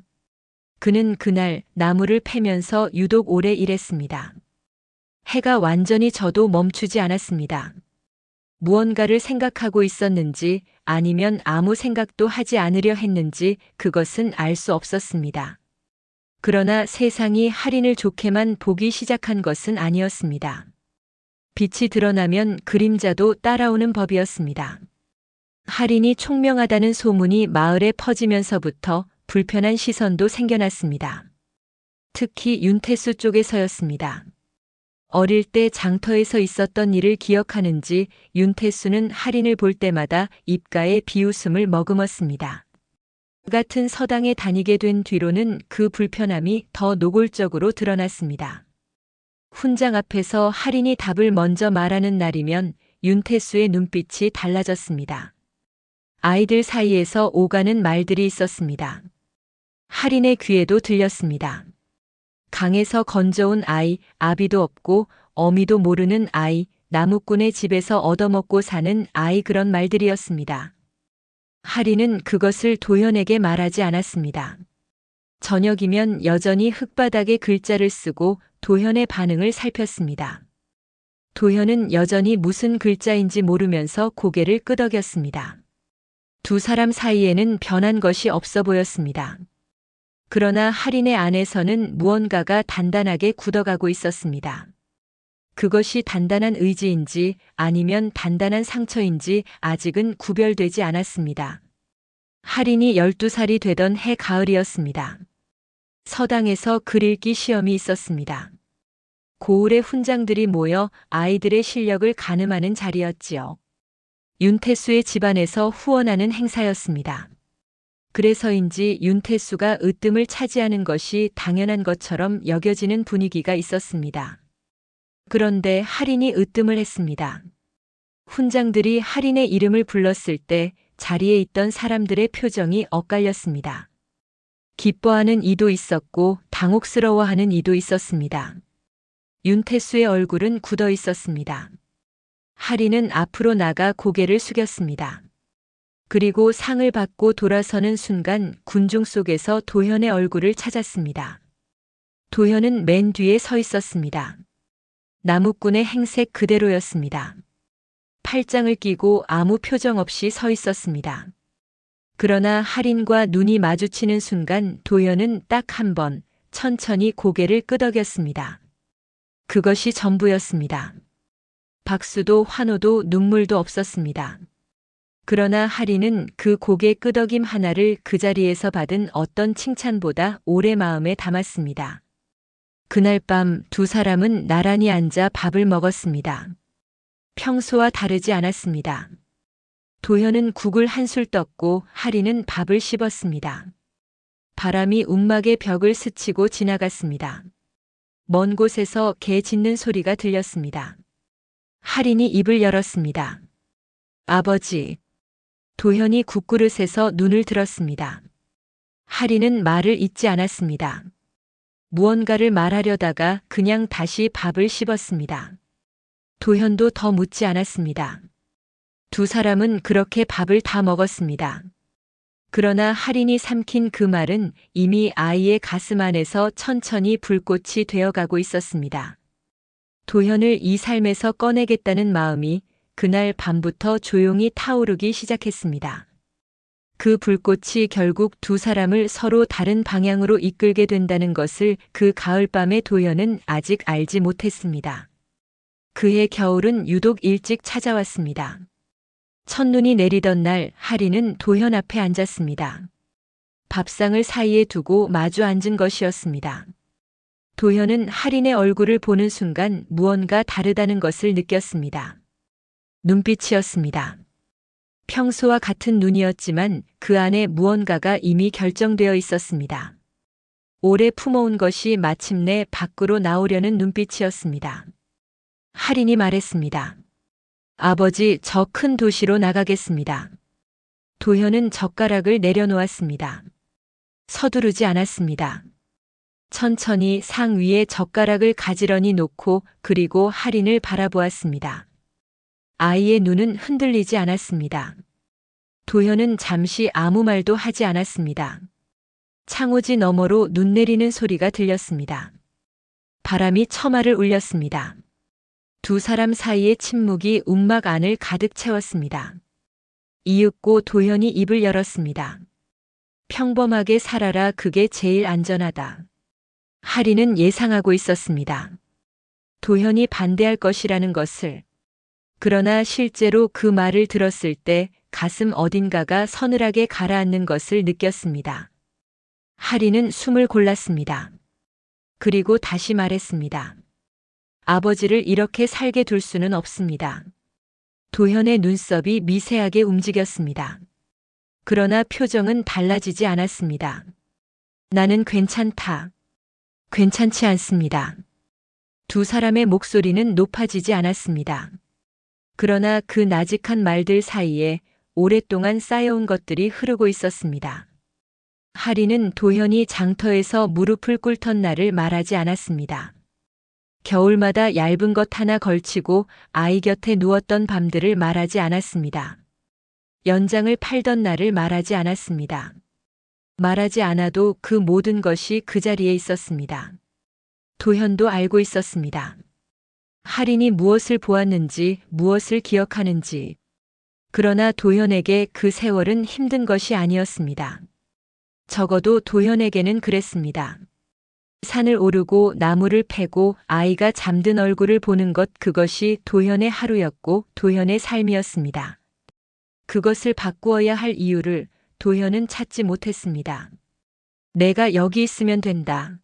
그는 그날 나무를 패면서 유독 오래 일했습니다. 해가 완전히 져도 멈추지 않았습니다. 무언가를 생각하고 있었는지 아니면 아무 생각도 하지 않으려 했는지 그것은 알 수 없었습니다. 그러나 세상이 할인을 좋게만 보기 시작한 것은 아니었습니다. 빛이 드러나면 그림자도 따라오는 법이었습니다. 할인이 총명하다는 소문이 마을에 퍼지면서부터 불편한 시선도 생겨났습니다. 특히 윤태수 쪽에서였습니다. 어릴 때 장터에서 있었던 일을 기억하는지 윤태수는 할인을 볼 때마다 입가에 비웃음을 머금었습니다. 같은 서당에 다니게 된 뒤로는 그 불편함이 더 노골적으로 드러났습니다. 훈장 앞에서 할인이 답을 먼저 말하는 날이면 윤태수의 눈빛이 달라졌습니다. 아이들 사이에서 오가는 말들이 있었습니다. 할인의 귀에도 들렸습니다. 강에서 건져온 아이, 아비도 없고 어미도 모르는 아이, 나무꾼의 집에서 얻어먹고 사는 아이, 그런 말들이었습니다. 할인은 그것을 도현에게 말하지 않았습니다. 저녁이면 여전히 흙바닥에 글자를 쓰고 도현의 반응을 살폈습니다. 도현은 여전히 무슨 글자인지 모르면서 고개를 끄덕였습니다. 두 사람 사이에는 변한 것이 없어 보였습니다. 그러나 할인의 안에서는 무언가가 단단하게 굳어가고 있었습니다. 그것이 단단한 의지인지 아니면 단단한 상처인지 아직은 구별되지 않았습니다. 할인이 12살이 되던 해 가을이었습니다. 서당에서 글 읽기 시험이 있었습니다. 고을의 훈장들이 모여 아이들의 실력을 가늠하는 자리였지요. 윤태수의 집안에서 후원하는 행사였습니다. 그래서인지 윤태수가 으뜸을 차지하는 것이 당연한 것처럼 여겨지는 분위기가 있었습니다. 그런데 할인이 으뜸을 했습니다. 훈장들이 할인의 이름을 불렀을 때 자리에 있던 사람들의 표정이 엇갈렸습니다. 기뻐하는 이도 있었고 당혹스러워하는 이도 있었습니다. 윤태수의 얼굴은 굳어 있었습니다. 할인은 앞으로 나가 고개를 숙였습니다. 그리고 상을 받고 돌아서는 순간 군중 속에서 도현의 얼굴을 찾았습니다. 도현은 맨 뒤에 서 있었습니다. 나무꾼의 행색 그대로였습니다. 팔짱을 끼고 아무 표정 없이 서 있었습니다. 그러나 할인과 눈이 마주치는 순간 도현은 딱 한 번 천천히 고개를 끄덕였습니다. 그것이 전부였습니다. 박수도 환호도 눈물도 없었습니다. 그러나 할인은 그 고개 끄덕임 하나를 그 자리에서 받은 어떤 칭찬보다 오래 마음에 담았습니다. 그날 밤 두 사람은 나란히 앉아 밥을 먹었습니다. 평소와 다르지 않았습니다. 도현은 국을 한술 떴고 할인은 밥을 씹었습니다. 바람이 움막의 벽을 스치고 지나갔습니다. 먼 곳에서 개 짖는 소리가 들렸습니다. 할인이 입을 열었습니다. 아버지. 도현이 국그릇에서 눈을 들었습니다. 할인은 말을 잇지 않았습니다. 무언가를 말하려다가 그냥 다시 밥을 씹었습니다. 도현도 더 묻지 않았습니다. 두 사람은 그렇게 밥을 다 먹었습니다. 그러나 할인이 삼킨 그 말은 이미 아이의 가슴 안에서 천천히 불꽃이 되어가고 있었습니다. 도현을 이 삶에서 꺼내겠다는 마음이 그날 밤부터 조용히 타오르기 시작했습니다. 그 불꽃이 결국 두 사람을 서로 다른 방향으로 이끌게 된다는 것을 그 가을밤의 도현은 아직 알지 못했습니다. 그해 겨울은 유독 일찍 찾아왔습니다. 첫눈이 내리던 날 할인은 도현 앞에 앉았습니다. 밥상을 사이에 두고 마주 앉은 것이었습니다. 도현은 할인의 얼굴을 보는 순간 무언가 다르다는 것을 느꼈습니다. 눈빛이었습니다. 평소와 같은 눈이었지만 그 안에 무언가가 이미 결정되어 있었습니다. 오래 품어온 것이 마침내 밖으로 나오려는 눈빛이었습니다. 할인이 말했습니다. 아버지, 저 큰 도시로 나가겠습니다. 도현은 젓가락을 내려놓았습니다. 서두르지 않았습니다. 천천히 상 위에 젓가락을 가지런히 놓고 그리고 할인을 바라보았습니다. 아이의 눈은 흔들리지 않았습니다. 도현은 잠시 아무 말도 하지 않았습니다. 창호지 너머로 눈 내리는 소리가 들렸습니다. 바람이 처마를 울렸습니다. 두 사람 사이의 침묵이 움막 안을 가득 채웠습니다. 이윽고 도현이 입을 열었습니다. 평범하게 살아라, 그게 제일 안전하다. 할인은 예상하고 있었습니다. 도현이 반대할 것이라는 것을. 그러나 실제로 그 말을 들었을 때 가슴 어딘가가 서늘하게 가라앉는 것을 느꼈습니다. 할인은 숨을 골랐습니다. 그리고 다시 말했습니다. 아버지를 이렇게 살게 둘 수는 없습니다. 도현의 눈썹이 미세하게 움직였습니다. 그러나 표정은 달라지지 않았습니다. 나는 괜찮다. 괜찮지 않습니다. 두 사람의 목소리는 높아지지 않았습니다. 그러나 그 나직한 말들 사이에 오랫동안 쌓여온 것들이 흐르고 있었습니다. 하리는 도현이 장터에서 무릎을 꿇던 날을 말하지 않았습니다. 겨울마다 얇은 것 하나 걸치고 아이 곁에 누웠던 밤들을 말하지 않았습니다. 연장을 팔던 날을 말하지 않았습니다. 말하지 않아도 그 모든 것이 그 자리에 있었습니다. 도현도 알고 있었습니다. 할인이 무엇을 보았는지, 무엇을 기억하는지. 그러나 도현에게 그 세월은 힘든 것이 아니었습니다. 적어도 도현에게는 그랬습니다. 산을 오르고 나무를 패고 아이가 잠든 얼굴을 보는 것, 그것이 도현의 하루였고 도현의 삶이었습니다. 그것을 바꾸어야 할 이유를 도현은 찾지 못했습니다. 내가 여기 있으면 된다.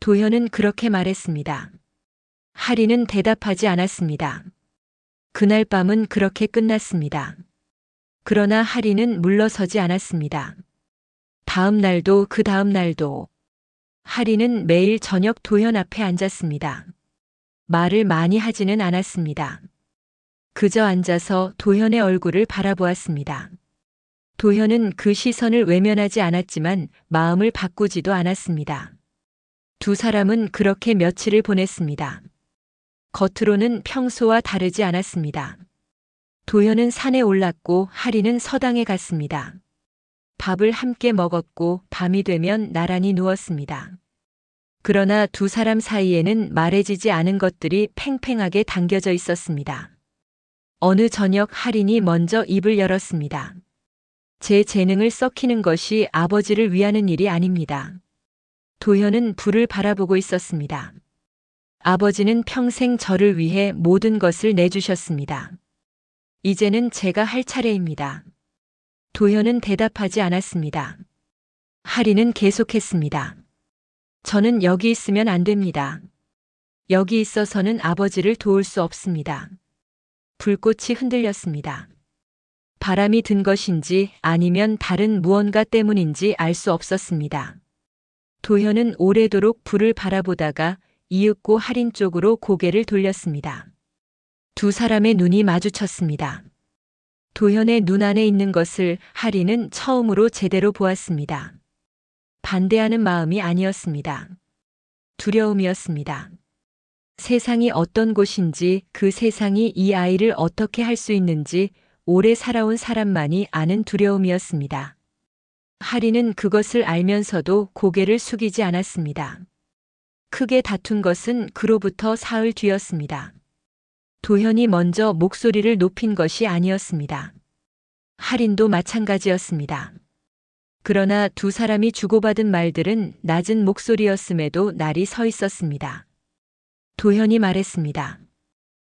도현은 그렇게 말했습니다. 하리는 대답하지 않았습니다. 그날 밤은 그렇게 끝났습니다. 그러나 하리는 물러서지 않았습니다. 다음 날도 그 다음 날도 하리는 매일 저녁 도현 앞에 앉았습니다. 말을 많이 하지는 않았습니다. 그저 앉아서 도현의 얼굴을 바라보았습니다. 도현은 그 시선을 외면하지 않았지만 마음을 바꾸지도 않았습니다. 두 사람은 그렇게 며칠을 보냈습니다. 겉으로는 평소와 다르지 않았습니다. 도현은 산에 올랐고 하리는 서당에 갔습니다. 밥을 함께 먹었고 밤이 되면 나란히 누웠습니다. 그러나 두 사람 사이에는 말해지지 않은 것들이 팽팽하게 당겨져 있었습니다. 어느 저녁 하린이 먼저 입을 열었습니다. 제 재능을 썩히는 것이 아버지를 위하는 일이 아닙니다. 도현은 불을 바라보고 있었습니다. 아버지는 평생 저를 위해 모든 것을 내주셨습니다. 이제는 제가 할 차례입니다. 도현은 대답하지 않았습니다. 하리는 계속했습니다. 저는 여기 있으면 안 됩니다. 여기 있어서는 아버지를 도울 수 없습니다. 불꽃이 흔들렸습니다. 바람이 든 것인지 아니면 다른 무언가 때문인지 알 수 없었습니다. 도현은 오래도록 불을 바라보다가 이윽고 하린 쪽으로 고개를 돌렸습니다. 두 사람의 눈이 마주쳤습니다. 도현의 눈 안에 있는 것을 하리는 처음으로 제대로 보았습니다. 반대하는 마음이 아니었습니다. 두려움이었습니다. 세상이 어떤 곳인지, 그 세상이 이 아이를 어떻게 할 수 있는지 오래 살아온 사람만이 아는 두려움이었습니다. 하리는 그것을 알면서도 고개를 숙이지 않았습니다. 크게 다툰 것은 그로부터 사흘 뒤였습니다. 도현이 먼저 목소리를 높인 것이 아니었습니다. 하린도 마찬가지였습니다. 그러나 두 사람이 주고받은 말들은 낮은 목소리였음에도 날이 서 있었습니다. 도현이 말했습니다.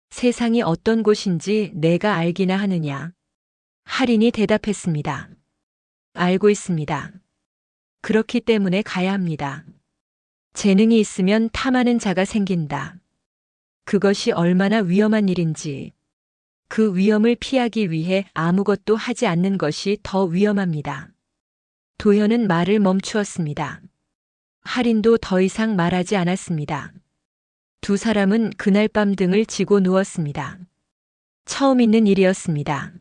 세상이 어떤 곳인지 내가 알기나 하느냐? 하린이 대답했습니다. 알고 있습니다. 그렇기 때문에 가야 합니다. 재능이 있으면 탐하는 자가 생긴다. 그것이 얼마나 위험한 일인지, 그 위험을 피하기 위해 아무것도 하지 않는 것이 더 위험합니다. 도현은 말을 멈추었습니다. 하린도 더 이상 말하지 않았습니다. 두 사람은 그날 밤 등을 지고 누웠습니다. 처음 있는 일이었습니다.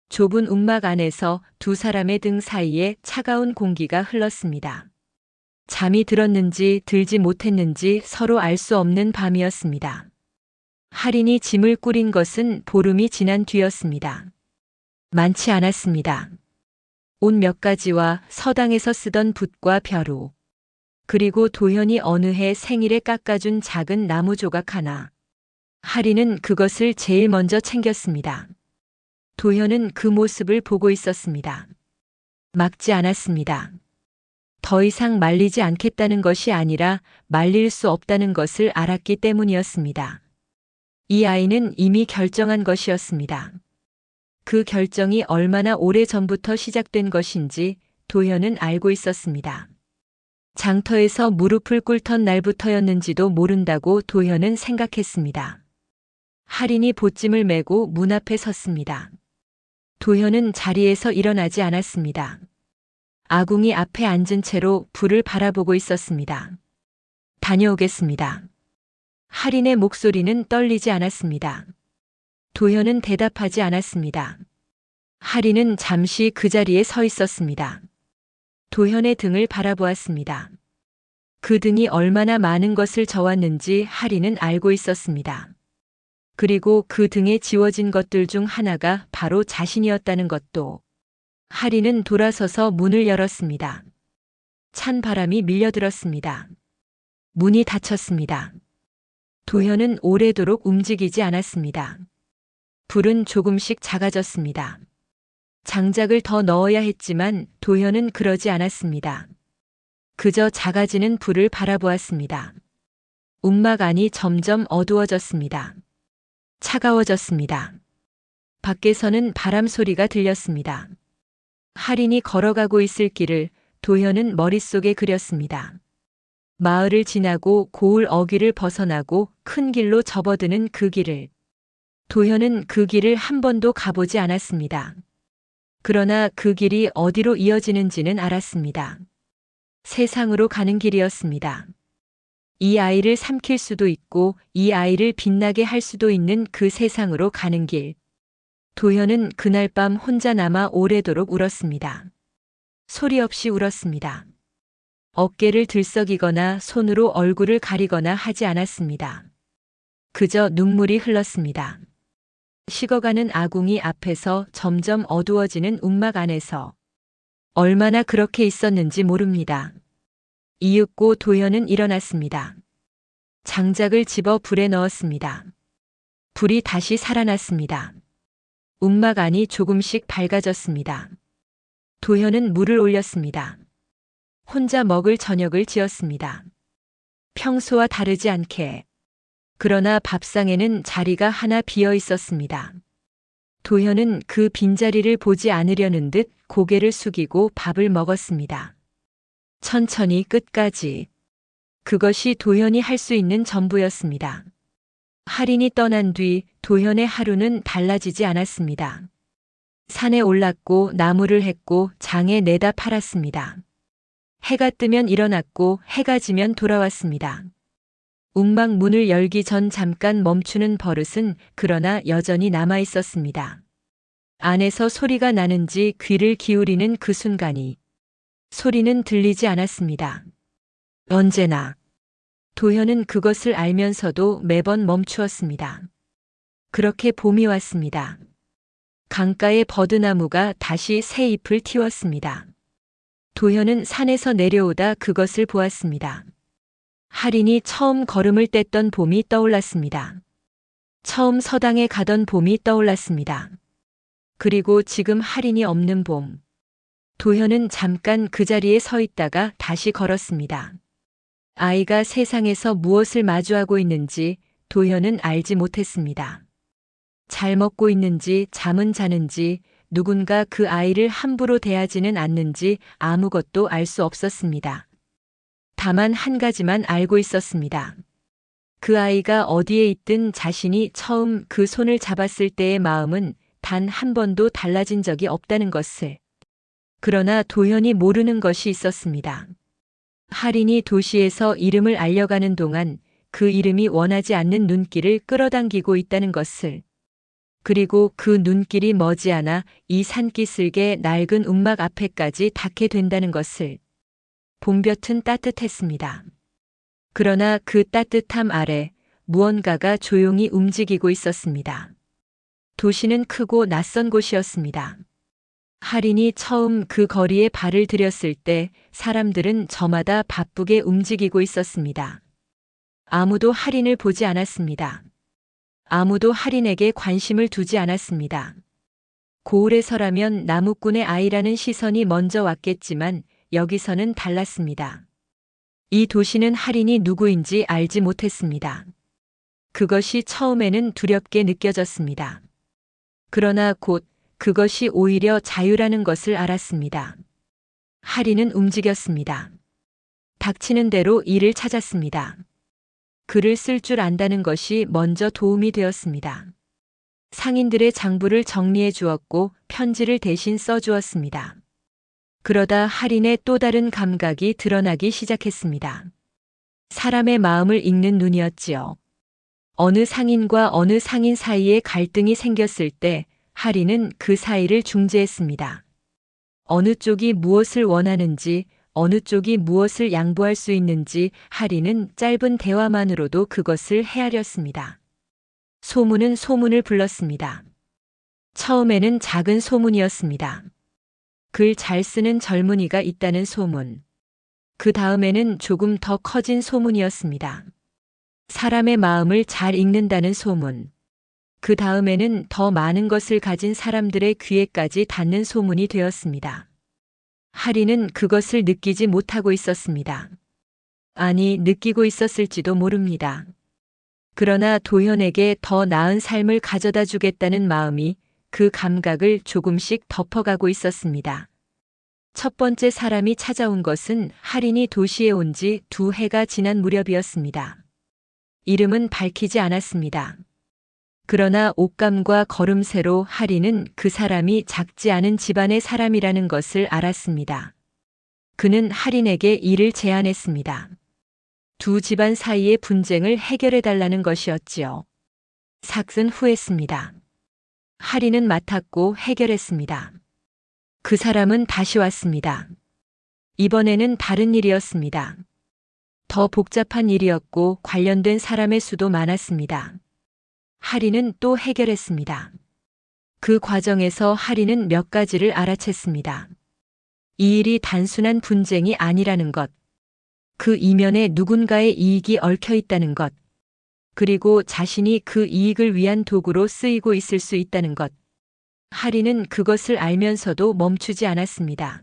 좁은 움막 안에서 두 사람의 등 사이에 차가운 공기가 흘렀습니다. 잠이 들었는지 들지 못했는지 서로 알 수 없는 밤이었습니다. 하린이 짐을 꾸린 것은 보름이 지난 뒤였습니다. 많지 않았습니다. 옷 몇 가지와 서당에서 쓰던 붓과 벼루, 그리고 도현이 어느 해 생일에 깎아준 작은 나무 조각 하나. 하린은 그것을 제일 먼저 챙겼습니다. 도현은 그 모습을 보고 있었습니다. 막지 않았습니다. 더 이상 말리지 않겠다는 것이 아니라 말릴 수 없다는 것을 알았기 때문이었습니다. 이 아이는 이미 결정한 것이었습니다. 그 결정이 얼마나 오래 전부터 시작된 것인지 도현은 알고 있었습니다. 장터에서 무릎을 꿇던 날부터였는지도 모른다고 도현은 생각했습니다. 하린이 보찜을 메고 문 앞에 섰습니다. 도현은 자리에서 일어나지 않았습니다. 아궁이 앞에 앉은 채로 불을 바라보고 있었습니다. 다녀오겠습니다. 할인의 목소리는 떨리지 않았습니다. 도현은 대답하지 않았습니다. 할인은 잠시 그 자리에 서 있었습니다. 도현의 등을 바라보았습니다. 그 등이 얼마나 많은 것을 져왔는지 할인은 알고 있었습니다. 그리고 그 등에 지워진 것들 중 하나가 바로 자신이었다는 것도. 할인은 돌아서서 문을 열었습니다. 찬 바람이 밀려들었습니다. 문이 닫혔습니다. 도현은 오래도록 움직이지 않았습니다. 불은 조금씩 작아졌습니다. 장작을 더 넣어야 했지만 도현은 그러지 않았습니다. 그저 작아지는 불을 바라보았습니다. 움막 안이 점점 어두워졌습니다. 차가워졌습니다. 밖에서는 바람 소리가 들렸습니다. 할인이 걸어가고 있을 길을 도현은 머릿속에 그렸습니다. 마을을 지나고 고을 어귀를 벗어나고 큰 길로 접어드는 그 길을. 도현은 그 길을 한 번도 가보지 않았습니다. 그러나 그 길이 어디로 이어지는지는 알았습니다. 세상으로 가는 길이었습니다. 이 아이를 삼킬 수도 있고 이 아이를 빛나게 할 수도 있는 그 세상으로 가는 길. 도현은 그날 밤 혼자 남아 오래도록 울었습니다. 소리 없이 울었습니다. 어깨를 들썩이거나 손으로 얼굴을 가리거나 하지 않았습니다. 그저 눈물이 흘렀습니다. 식어가는 아궁이 앞에서 점점 어두워지는 움막 안에서 얼마나 그렇게 있었는지 모릅니다. 이윽고 도현은 일어났습니다. 장작을 집어 불에 넣었습니다. 불이 다시 살아났습니다. 움막 안이 조금씩 밝아졌습니다. 도현은 물을 올렸습니다. 혼자 먹을 저녁을 지었습니다. 평소와 다르지 않게. 그러나 밥상에는 자리가 하나 비어 있었습니다. 도현은 그 빈자리를 보지 않으려는 듯 고개를 숙이고 밥을 먹었습니다. 천천히 끝까지. 그것이 도현이 할 수 있는 전부였습니다. 할인이 떠난 뒤 도현의 하루는 달라지지 않았습니다. 산에 올랐고 나무를 했고 장에 내다 팔았습니다. 해가 뜨면 일어났고 해가 지면 돌아왔습니다. 움막 문을 열기 전 잠깐 멈추는 버릇은 그러나 여전히 남아 있었습니다. 안에서 소리가 나는지 귀를 기울이는 그 순간이. 소리는 들리지 않았습니다. 언제나. 도현은 그것을 알면서도 매번 멈추었습니다. 그렇게 봄이 왔습니다. 강가의 버드나무가 다시 새 잎을 틔웠습니다. 도현은 산에서 내려오다 그것을 보았습니다. 할인이 처음 걸음을 뗐던 봄이 떠올랐습니다. 처음 서당에 가던 봄이 떠올랐습니다. 그리고 지금 할인이 없는 봄. 도현은 잠깐 그 자리에 서 있다가 다시 걸었습니다. 아이가 세상에서 무엇을 마주하고 있는지 도현은 알지 못했습니다. 잘 먹고 있는지 잠은 자는지 누군가 그 아이를 함부로 대하지는 않는지 아무것도 알 수 없었습니다. 다만 한 가지만 알고 있었습니다. 그 아이가 어디에 있든 자신이 처음 그 손을 잡았을 때의 마음은 단 한 번도 달라진 적이 없다는 것을. 그러나 도현이 모르는 것이 있었습니다. 할인이 도시에서 이름을 알려가는 동안 그 이름이 원하지 않는 눈길을 끌어당기고 있다는 것을. 그리고 그 눈길이 머지않아 이 산기슭의 낡은 움막 앞에까지 닿게 된다는 것을. 봄볕은 따뜻했습니다. 그러나 그 따뜻함 아래 무언가가 조용히 움직이고 있었습니다. 도시는 크고 낯선 곳이었습니다. 할인이 처음 그 거리에 발을 들였을 때 사람들은 저마다 바쁘게 움직이고 있었습니다. 아무도 할인을 보지 않았습니다. 아무도 할인에게 관심을 두지 않았습니다. 고을에서라면 나무꾼의 아이라는 시선이 먼저 왔겠지만 여기서는 달랐습니다. 이 도시는 할인이 누구인지 알지 못했습니다. 그것이 처음에는 두렵게 느껴졌습니다. 그러나 곧 그것이 오히려 자유라는 것을 알았습니다. 할인은 움직였습니다. 닥치는 대로 일을 찾았습니다. 글을 쓸 줄 안다는 것이 먼저 도움이 되었습니다. 상인들의 장부를 정리해 주었고 편지를 대신 써주었습니다. 그러다 할인의 또 다른 감각이 드러나기 시작했습니다. 사람의 마음을 읽는 눈이었지요. 어느 상인과 어느 상인 사이에 갈등이 생겼을 때 할인은 그 사이를 중재했습니다. 어느 쪽이 무엇을 원하는지, 어느 쪽이 무엇을 양보할 수 있는지 할인은 짧은 대화만으로도 그것을 헤아렸습니다. 소문은 소문을 불렀습니다. 처음에는 작은 소문이었습니다. 글 잘 쓰는 젊은이가 있다는 소문. 그 다음에는 조금 더 커진 소문이었습니다. 사람의 마음을 잘 읽는다는 소문. 그 다음에는 더 많은 것을 가진 사람들의 귀에까지 닿는 소문이 되었습니다. 할인은 그것을 느끼지 못하고 있었습니다. 아니, 느끼고 있었을지도 모릅니다. 그러나 도현에게 더 나은 삶을 가져다 주겠다는 마음이 그 감각을 조금씩 덮어가고 있었습니다. 첫 번째 사람이 찾아온 것은 할인이 도시에 온 지 2해가 지난 무렵이었습니다. 이름은 밝히지 않았습니다. 그러나 옷감과 걸음새로 할인은 그 사람이 작지 않은 집안의 사람이라는 것을 알았습니다. 그는 할인에게 일을 제안했습니다. 두 집안 사이의 분쟁을 해결해 달라는 것이었지요. 삭은 후했습니다. 할인은 맡았고 해결했습니다. 그 사람은 다시 왔습니다. 이번에는 다른 일이었습니다. 더 복잡한 일이었고 관련된 사람의 수도 많았습니다. 할인은 또 해결했습니다. 그 과정에서 할인은 몇 가지를 알아챘습니다. 이 일이 단순한 분쟁이 아니라는 것, 그 이면에 누군가의 이익이 얽혀 있다는 것, 그리고 자신이 그 이익을 위한 도구로 쓰이고 있을 수 있다는 것. 할인은 그것을 알면서도 멈추지 않았습니다.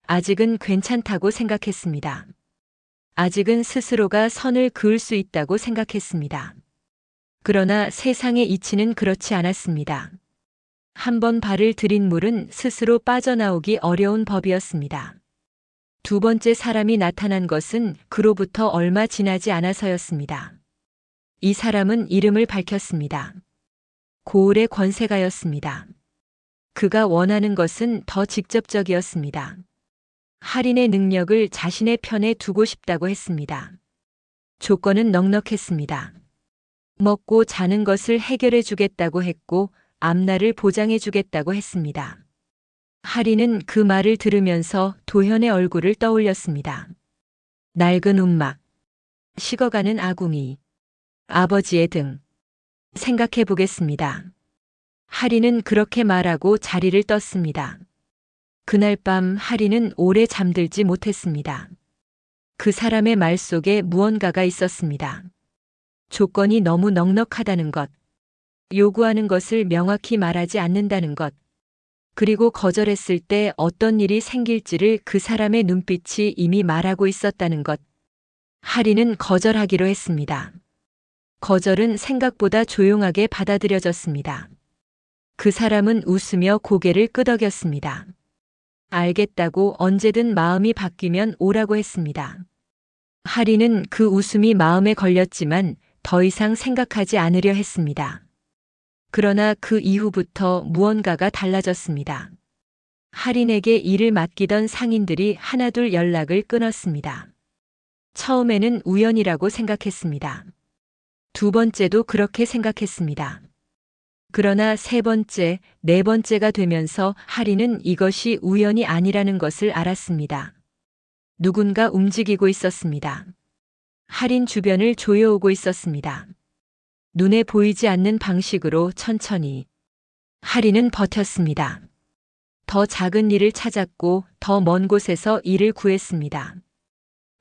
아직은 괜찮다고 생각했습니다. 아직은 스스로가 선을 그을 수 있다고 생각했습니다. 그러나 세상의 이치는 그렇지 않았습니다. 한번 발을 들인 물은 스스로 빠져나오기 어려운 법이었습니다. 두 번째 사람이 나타난 것은 그로부터 얼마 지나지 않아서였습니다. 이 사람은 이름을 밝혔습니다. 고을의 권세가였습니다. 그가 원하는 것은 더 직접적이었습니다. 할인의 능력을 자신의 편에 두고 싶다고 했습니다. 조건은 넉넉했습니다. 먹고 자는 것을 해결해 주겠다고 했고 앞날을 보장해 주겠다고 했습니다. 할인은 그 말을 들으면서 도현의 얼굴을 떠올렸습니다. 낡은 움막, 식어가는 아궁이, 아버지의 등. 생각해 보겠습니다. 할인은 그렇게 말하고 자리를 떴습니다. 그날 밤 할인은 오래 잠들지 못했습니다. 그 사람의 말 속에 무언가가 있었습니다. 조건이 너무 넉넉하다는 것, 요구하는 것을 명확히 말하지 않는다는 것, 그리고 거절했을 때 어떤 일이 생길지를 그 사람의 눈빛이 이미 말하고 있었다는 것. 할인은 거절하기로 했습니다. 거절은 생각보다 조용하게 받아들여졌습니다. 그 사람은 웃으며 고개를 끄덕였습니다. 알겠다고 언제든 마음이 바뀌면 오라고 했습니다. 할인은 그 웃음이 마음에 걸렸지만 더 이상 생각하지 않으려 했습니다. 그러나 그 이후부터 무언가가 달라졌습니다. 할인에게 일을 맡기던 상인들이 하나둘 연락을 끊었습니다. 처음에는 우연이라고 생각했습니다. 두 번째도 그렇게 생각했습니다. 그러나 세 번째, 네 번째가 되면서 할인은 이것이 우연이 아니라는 것을 알았습니다. 누군가 움직이고 있었습니다. 할인 주변을 조여오고 있었습니다. 눈에 보이지 않는 방식으로 천천히. 할인은 버텼습니다. 더 작은 일을 찾았고 더 먼 곳에서 일을 구했습니다.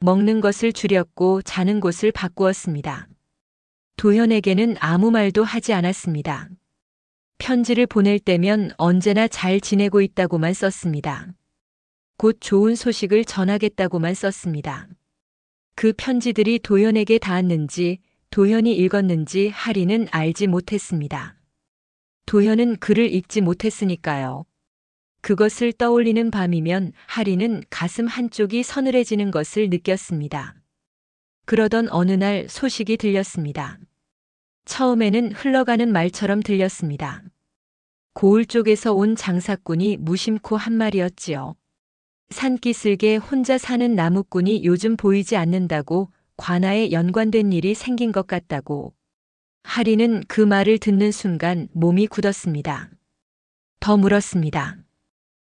먹는 것을 줄였고 자는 곳을 바꾸었습니다. 도현에게는 아무 말도 하지 않았습니다. 편지를 보낼 때면 언제나 잘 지내고 있다고만 썼습니다. 곧 좋은 소식을 전하겠다고만 썼습니다. 그 편지들이 도현에게 닿았는지, 도현이 읽었는지 할인은 알지 못했습니다. 도현은 글을 읽지 못했으니까요. 그것을 떠올리는 밤이면 할인은 가슴 한쪽이 서늘해지는 것을 느꼈습니다. 그러던 어느 날 소식이 들렸습니다. 처음에는 흘러가는 말처럼 들렸습니다. 고을 쪽에서 온 장사꾼이 무심코 한 말이었지요. 산기슭에 혼자 사는 나무꾼이 요즘 보이지 않는다고 관아에 연관된 일이 생긴 것 같다고. 하리는 그 말을 듣는 순간 몸이 굳었습니다. 더 물었습니다.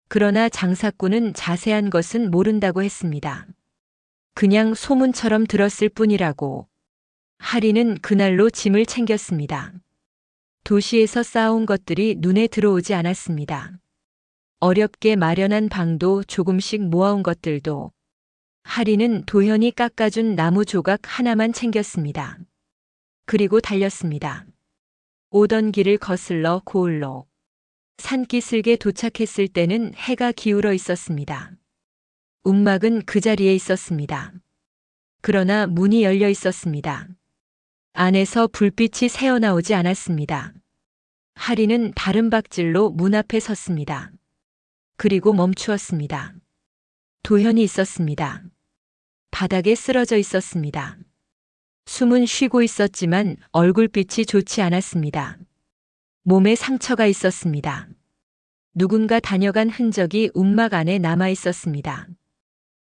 그러나 장사꾼은 자세한 것은 모른다고 했습니다. 그냥 소문처럼 들었을 뿐이라고. 하리는 그날로 짐을 챙겼습니다. 도시에서 쌓아온 것들이 눈에 들어오지 않았습니다. 어렵게 마련한 방도 조금씩 모아온 것들도. 하리는 도현이 깎아준 나무 조각 하나만 챙겼습니다. 그리고 달렸습니다. 오던 길을 거슬러 고을로. 산기슭에 도착했을 때는 해가 기울어 있었습니다. 움막은 그 자리에 있었습니다. 그러나 문이 열려 있었습니다. 안에서 불빛이 새어나오지 않았습니다. 하리는 다른 박질로 문 앞에 섰습니다. 그리고 멈추었습니다. 도현이 있었습니다. 바닥에 쓰러져 있었습니다. 숨은 쉬고 있었지만 얼굴빛이 좋지 않았습니다. 몸에 상처가 있었습니다. 누군가 다녀간 흔적이 움막 안에 남아 있었습니다.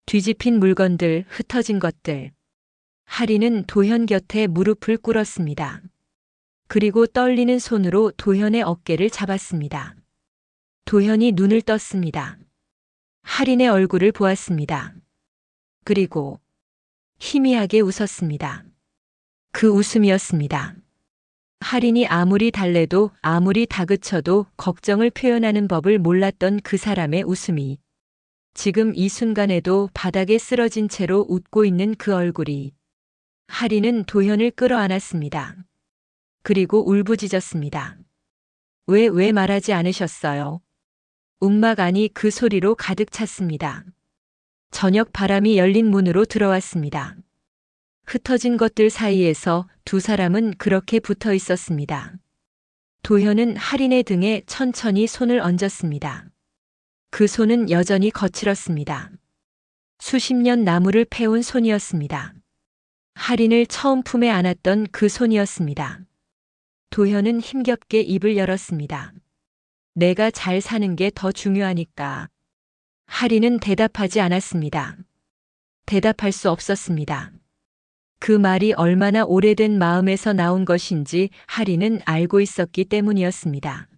뒤집힌 물건들, 흩어진 것들. 하리는 도현 곁에 무릎을 꿇었습니다. 그리고 떨리는 손으로 도현의 어깨를 잡았습니다. 도현이 눈을 떴습니다. 하린의 얼굴을 보았습니다. 그리고 희미하게 웃었습니다. 그 웃음이었습니다. 하린이 아무리 달래도 아무리 다그쳐도 걱정을 표현하는 법을 몰랐던 그 사람의 웃음이 지금 이 순간에도 바닥에 쓰러진 채로 웃고 있는 그 얼굴이. 하린은 도현을 끌어안았습니다. 그리고 울부짖었습니다. 왜 말하지 않으셨어요? 움막 안이 그 소리로 가득 찼습니다. 저녁 바람이 열린 문으로 들어왔습니다. 흩어진 것들 사이에서 두 사람은 그렇게 붙어 있었습니다. 도현은 하린의 등에 천천히 손을 얹었습니다. 그 손은 여전히 거칠었습니다. 수십 년 나무를 패온 손이었습니다. 하린을 처음 품에 안았던 그 손이었습니다. 도현은 힘겹게 입을 열었습니다. 내가 잘 사는 게 더 중요하니까. 하린은 대답하지 않았습니다. 대답할 수 없었습니다. 그 말이 얼마나 오래된 마음에서 나온 것인지 하린은 알고 있었기 때문이었습니다.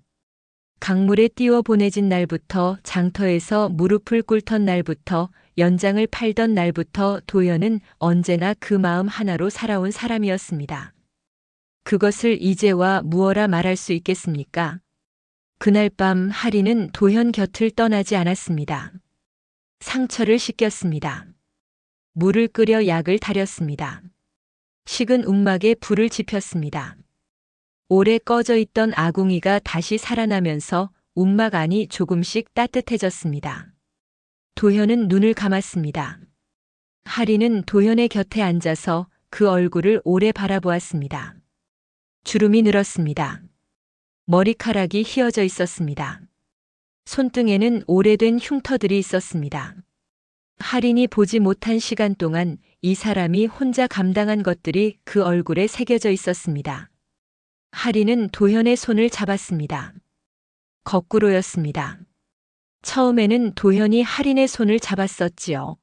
강물에 띄워 보내진 날부터, 장터에서 무릎을 꿇던 날부터, 연장을 팔던 날부터 도현은 언제나 그 마음 하나로 살아온 사람이었습니다. 그것을 이제와 무어라 말할 수 있겠습니까? 그날 밤 하린은 도현 곁을 떠나지 않았습니다. 상처를 씻겼습니다. 물을 끓여 약을 다렸습니다. 식은 움막에 불을 지폈습니다. 오래 꺼져 있던 아궁이가 다시 살아나면서 움막 안이 조금씩 따뜻해졌습니다. 도현은 눈을 감았습니다. 하린은 도현의 곁에 앉아서 그 얼굴을 오래 바라보았습니다. 주름이 늘었습니다. 머리카락이 휘어져 있었습니다. 손등에는 오래된 흉터들이 있었습니다. 하린이 보지 못한 시간 동안 이 사람이 혼자 감당한 것들이 그 얼굴에 새겨져 있었습니다. 하린은 도현의 손을 잡았습니다. 거꾸로였습니다. 처음에는 도현이 하린의 손을 잡았었지요.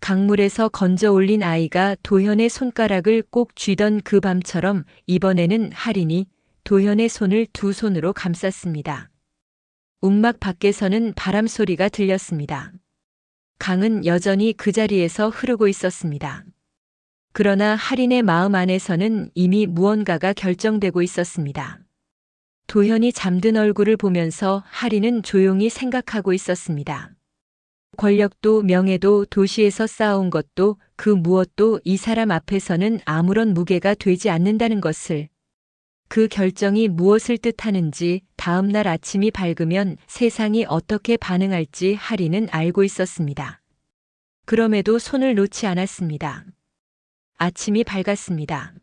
강물에서 건져 올린 아이가 도현의 손가락을 꼭 쥐던 그 밤처럼 이번에는 하린이 도현의 손을 두 손으로 감쌌습니다. 움막 밖에서는 바람 소리가 들렸습니다. 강은 여전히 그 자리에서 흐르고 있었습니다. 그러나 하린의 마음 안에서는 이미 무언가가 결정되고 있었습니다. 도현이 잠든 얼굴을 보면서 하린은 조용히 생각하고 있었습니다. 권력도 명예도 도시에서 쌓아온 것도 그 무엇도 이 사람 앞에서는 아무런 무게가 되지 않는다는 것을. 그 결정이 무엇을 뜻하는지 다음 날 아침이 밝으면 세상이 어떻게 반응할지 하린은 알고 있었습니다. 그럼에도 손을 놓지 않았습니다. 아침이 밝았습니다.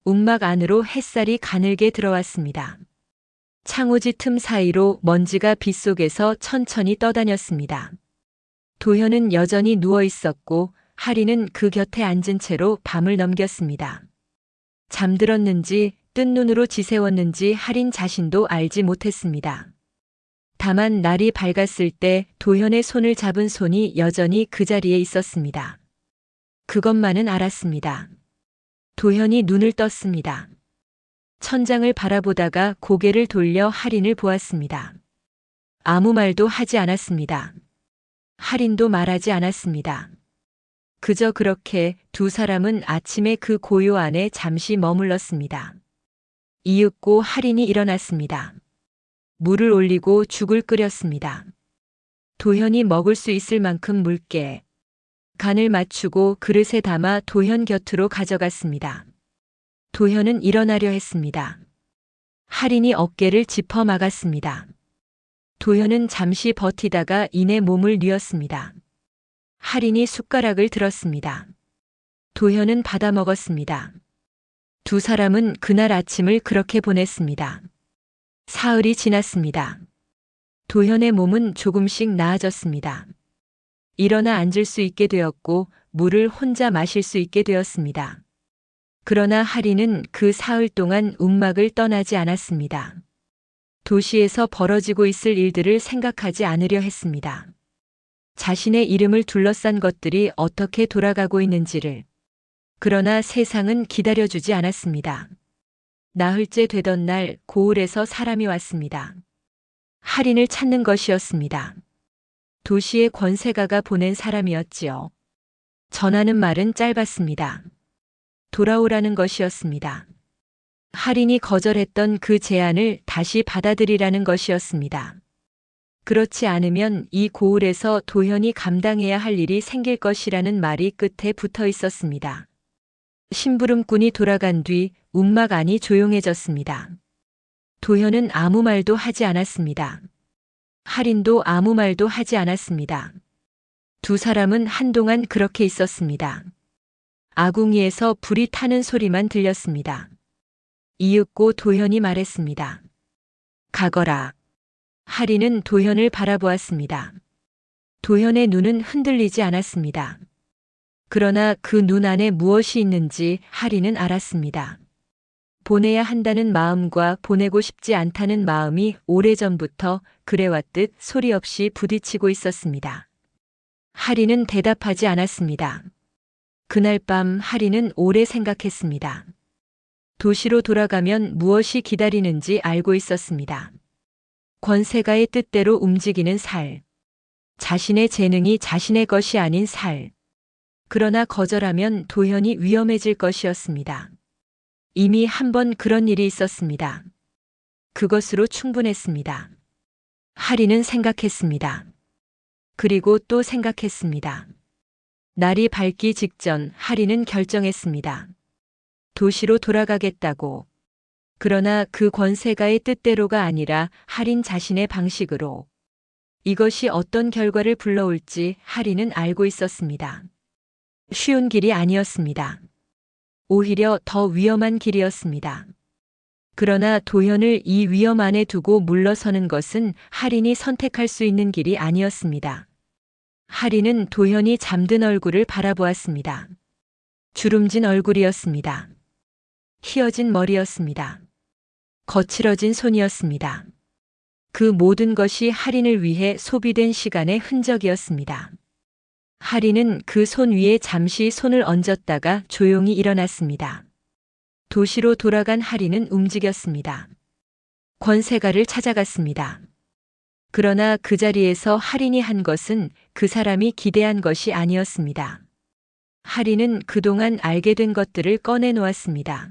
움막 안으로 햇살이 가늘게 들어왔습니다. 창호지 틈 사이로 먼지가 빗속에서 천천히 떠다녔습니다. 도현은 여전히 누워 있었고 하린은 그 곁에 앉은 채로 밤을 넘겼습니다. 잠들었는지 뜬 눈으로 지새웠는지 할인 자신도 알지 못했습니다. 다만 날이 밝았을 때 도현의 손을 잡은 손이 여전히 그 자리에 있었습니다. 그것만은 알았습니다. 도현이 눈을 떴습니다. 천장을 바라보다가 고개를 돌려 할인을 보았습니다. 아무 말도 하지 않았습니다. 할인도 말하지 않았습니다. 그저 그렇게 두 사람은 아침에 그 고요 안에 잠시 머물렀습니다. 이윽고 할인이 일어났습니다. 물을 올리고 죽을 끓였습니다. 도현이 먹을 수 있을 만큼 묽게 간을 맞추고 그릇에 담아 도현 곁으로 가져갔습니다. 도현은 일어나려 했습니다. 할인이 어깨를 짚어 막았습니다. 도현은 잠시 버티다가 이내 몸을 뉘었습니다. 할인이 숟가락을 들었습니다. 도현은 받아 먹었습니다. 두 사람은 그날 아침을 그렇게 보냈습니다. 사흘이 지났습니다. 도현의 몸은 조금씩 나아졌습니다. 일어나 앉을 수 있게 되었고 물을 혼자 마실 수 있게 되었습니다. 그러나 할인은 그 사흘 동안 움막을 떠나지 않았습니다. 도시에서 벌어지고 있을 일들을 생각하지 않으려 했습니다. 자신의 이름을 둘러싼 것들이 어떻게 돌아가고 있는지를. 그러나 세상은 기다려주지 않았습니다. 나흘째 되던 날 고을에서 사람이 왔습니다. 할인을 찾는 것이었습니다. 도시의 권세가가 보낸 사람이었지요. 전하는 말은 짧았습니다. 돌아오라는 것이었습니다. 할인이 거절했던 그 제안을 다시 받아들이라는 것이었습니다. 그렇지 않으면 이 고을에서 도현이 감당해야 할 일이 생길 것이라는 말이 끝에 붙어 있었습니다. 심부름꾼이 돌아간 뒤 움막 안이 조용해졌습니다. 도현은 아무 말도 하지 않았습니다. 할인도 아무 말도 하지 않았습니다. 두 사람은 한동안 그렇게 있었습니다. 아궁이에서 불이 타는 소리만 들렸습니다. 이윽고 도현이 말했습니다. 가거라. 할인은 도현을 바라보았습니다. 도현의 눈은 흔들리지 않았습니다. 그러나 그 눈 안에 무엇이 있는지 할인은 알았습니다. 보내야 한다는 마음과 보내고 싶지 않다는 마음이 오래전부터 그래왔듯 소리 없이 부딪히고 있었습니다. 할인은 대답하지 않았습니다. 그날 밤 할인은 오래 생각했습니다. 도시로 돌아가면 무엇이 기다리는지 알고 있었습니다. 권세가의 뜻대로 움직이는 살. 자신의 재능이 자신의 것이 아닌 살. 그러나 거절하면 도현이 위험해질 것이었습니다. 이미 한 번 그런 일이 있었습니다. 그것으로 충분했습니다. 할인은 생각했습니다. 그리고 또 생각했습니다. 날이 밝기 직전 할인은 결정했습니다. 도시로 돌아가겠다고. 그러나 그 권세가의 뜻대로가 아니라 할인 자신의 방식으로. 이것이 어떤 결과를 불러올지 할인은 알고 있었습니다. 쉬운 길이 아니었습니다. 오히려 더 위험한 길이었습니다. 그러나 도현을 이 위험 안에 두고 물러서는 것은 할인이 선택할 수 있는 길이 아니었습니다. 할인은 도현이 잠든 얼굴을 바라보았습니다. 주름진 얼굴이었습니다. 휘어진 머리였습니다. 거칠어진 손이었습니다. 그 모든 것이 할인을 위해 소비된 시간의 흔적이었습니다. 할인은 그 손 위에 잠시 손을 얹었다가 조용히 일어났습니다. 도시로 돌아간 할인은 움직였습니다. 권세가를 찾아갔습니다. 그러나 그 자리에서 할인이 한 것은 그 사람이 기대한 것이 아니었습니다. 할인은 그동안 알게 된 것들을 꺼내놓았습니다.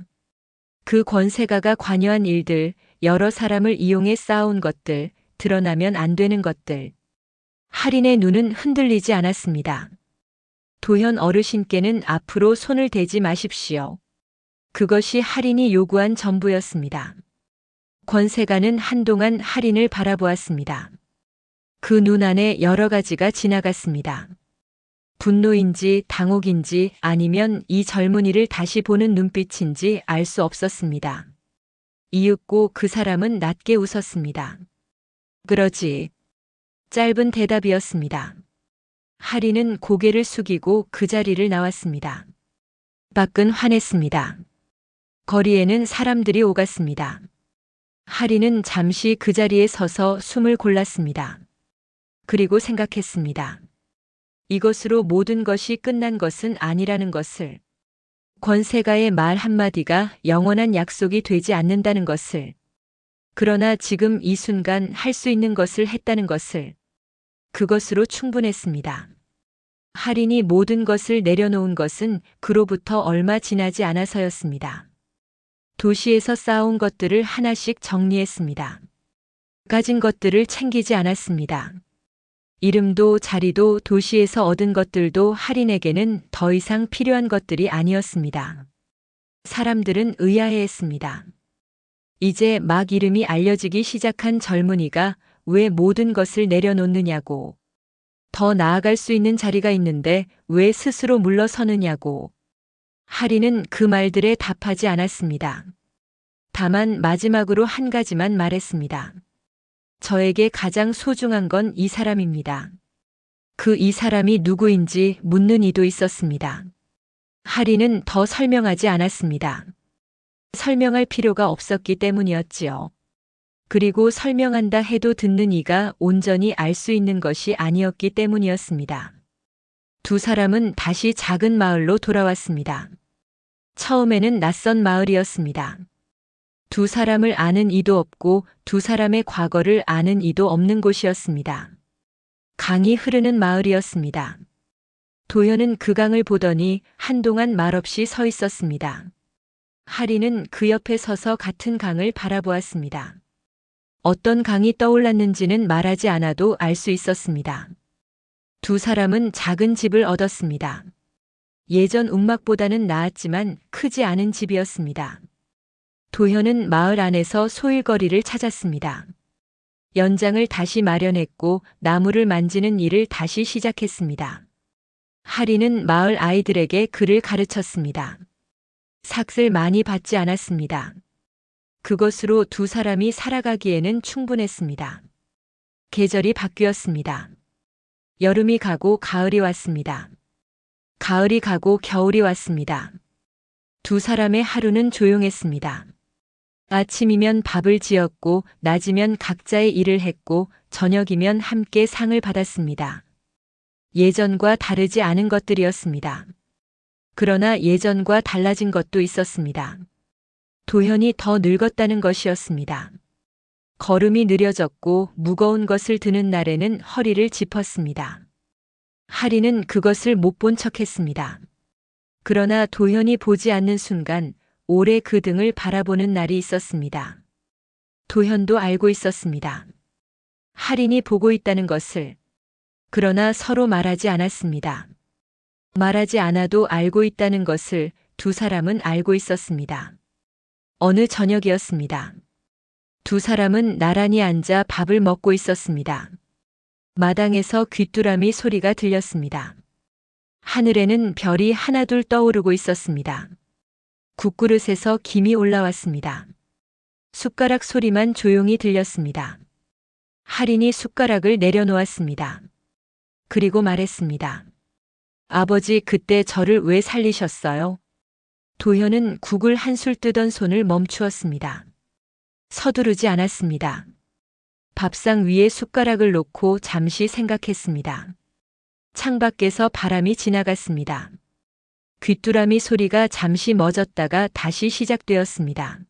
그 권세가가 관여한 일들, 여러 사람을 이용해 쌓아온 것들, 드러나면 안 되는 것들. 할인의 눈은 흔들리지 않았습니다. 도현 어르신께는 앞으로 손을 대지 마십시오. 그것이 할인이 요구한 전부였습니다. 권세가는 한동안 할인을 바라보았습니다. 그 눈 안에 여러 가지가 지나갔습니다. 분노인지 당혹인지 아니면 이 젊은이를 다시 보는 눈빛인지 알 수 없었습니다. 이윽고 그 사람은 낮게 웃었습니다. 그러지. 짧은 대답이었습니다. 할인은 고개를 숙이고 그 자리를 나왔습니다. 밖은 환했습니다. 거리에는 사람들이 오갔습니다. 하리는 잠시 그 자리에 서서 숨을 골랐습니다. 그리고 생각했습니다. 이것으로 모든 것이 끝난 것은 아니라는 것을. 권세가의 말 한마디가 영원한 약속이 되지 않는다는 것을. 그러나 지금 이 순간 할 수 있는 것을 했다는 것을. 그것으로 충분했습니다. 할인이 모든 것을 내려놓은 것은 그로부터 얼마 지나지 않아서였습니다. 도시에서 쌓아온 것들을 하나씩 정리했습니다. 가진 것들을 챙기지 않았습니다. 이름도 자리도 도시에서 얻은 것들도 할인에게는 더 이상 필요한 것들이 아니었습니다. 사람들은 의아해했습니다. 이제 막 이름이 알려지기 시작한 젊은이가 왜 모든 것을 내려놓느냐고. 더 나아갈 수 있는 자리가 있는데 왜 스스로 물러서느냐고. 할인은 그 말들에 답하지 않았습니다. 다만 마지막으로 한 가지만 말했습니다. 저에게 가장 소중한 건 이 사람입니다. 그 이 사람이 누구인지 묻는 이도 있었습니다. 할인은 더 설명하지 않았습니다. 설명할 필요가 없었기 때문이었지요. 그리고 설명한다 해도 듣는 이가 온전히 알 수 있는 것이 아니었기 때문이었습니다. 두 사람은 다시 작은 마을로 돌아왔습니다. 처음에는 낯선 마을이었습니다. 두 사람을 아는 이도 없고 두 사람의 과거를 아는 이도 없는 곳이었습니다. 강이 흐르는 마을이었습니다. 도현은 그 강을 보더니 한동안 말없이 서 있었습니다. 할인은 그 옆에 서서 같은 강을 바라보았습니다. 어떤 강이 떠올랐는지는 말하지 않아도 알 수 있었습니다. 두 사람은 작은 집을 얻었습니다. 예전 움막보다는 나았지만 크지 않은 집이었습니다. 도현은 마을 안에서 소일거리를 찾았습니다. 연장을 다시 마련했고 나무를 만지는 일을 다시 시작했습니다. 할인은 마을 아이들에게 글을 가르쳤습니다. 삭을 많이 받지 않았습니다. 그것으로 두 사람이 살아가기에는 충분했습니다. 계절이 바뀌었습니다. 여름이 가고 가을이 왔습니다. 가을이 가고 겨울이 왔습니다. 두 사람의 하루는 조용했습니다. 아침이면 밥을 지었고 낮이면 각자의 일을 했고 저녁이면 함께 상을 받았습니다. 예전과 다르지 않은 것들이었습니다. 그러나 예전과 달라진 것도 있었습니다. 도현이 더 늙었다는 것이었습니다. 걸음이 느려졌고 무거운 것을 드는 날에는 허리를 짚었습니다. 할인은 그것을 못 본 척했습니다. 그러나 도현이 보지 않는 순간 오래 그 등을 바라보는 날이 있었습니다. 도현도 알고 있었습니다. 할인이 보고 있다는 것을. 그러나 서로 말하지 않았습니다. 말하지 않아도 알고 있다는 것을 두 사람은 알고 있었습니다. 어느 저녁이었습니다. 두 사람은 나란히 앉아 밥을 먹고 있었습니다. 마당에서 귀뚜라미 소리가 들렸습니다. 하늘에는 별이 하나둘 떠오르고 있었습니다. 국그릇에서 김이 올라왔습니다. 숟가락 소리만 조용히 들렸습니다. 할인이 숟가락을 내려놓았습니다. 그리고 말했습니다. 아버지, 그때 저를 왜 살리셨어요? 도현은 국을 한술 뜨던 손을 멈추었습니다. 서두르지 않았습니다. 밥상 위에 숟가락을 놓고 잠시 생각했습니다. 창밖에서 바람이 지나갔습니다. 귀뚜라미 소리가 잠시 멎었다가 다시 시작되었습니다.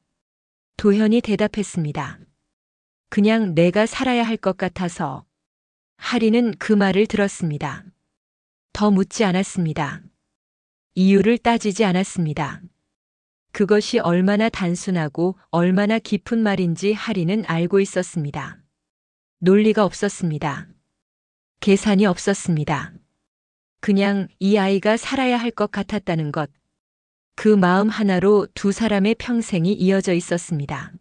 도현이 대답했습니다. 그냥 내가 살아야 할 것 같아서. 할인은 그 말을 들었습니다. 더 묻지 않았습니다. 이유를 따지지 않았습니다. 그것이 얼마나 단순하고 얼마나 깊은 말인지 할인은 알고 있었습니다. 논리가 없었습니다. 계산이 없었습니다. 그냥 이 아이가 살아야 할 것 같았다는 것. 그 마음 하나로 두 사람의 평생이 이어져 있었습니다.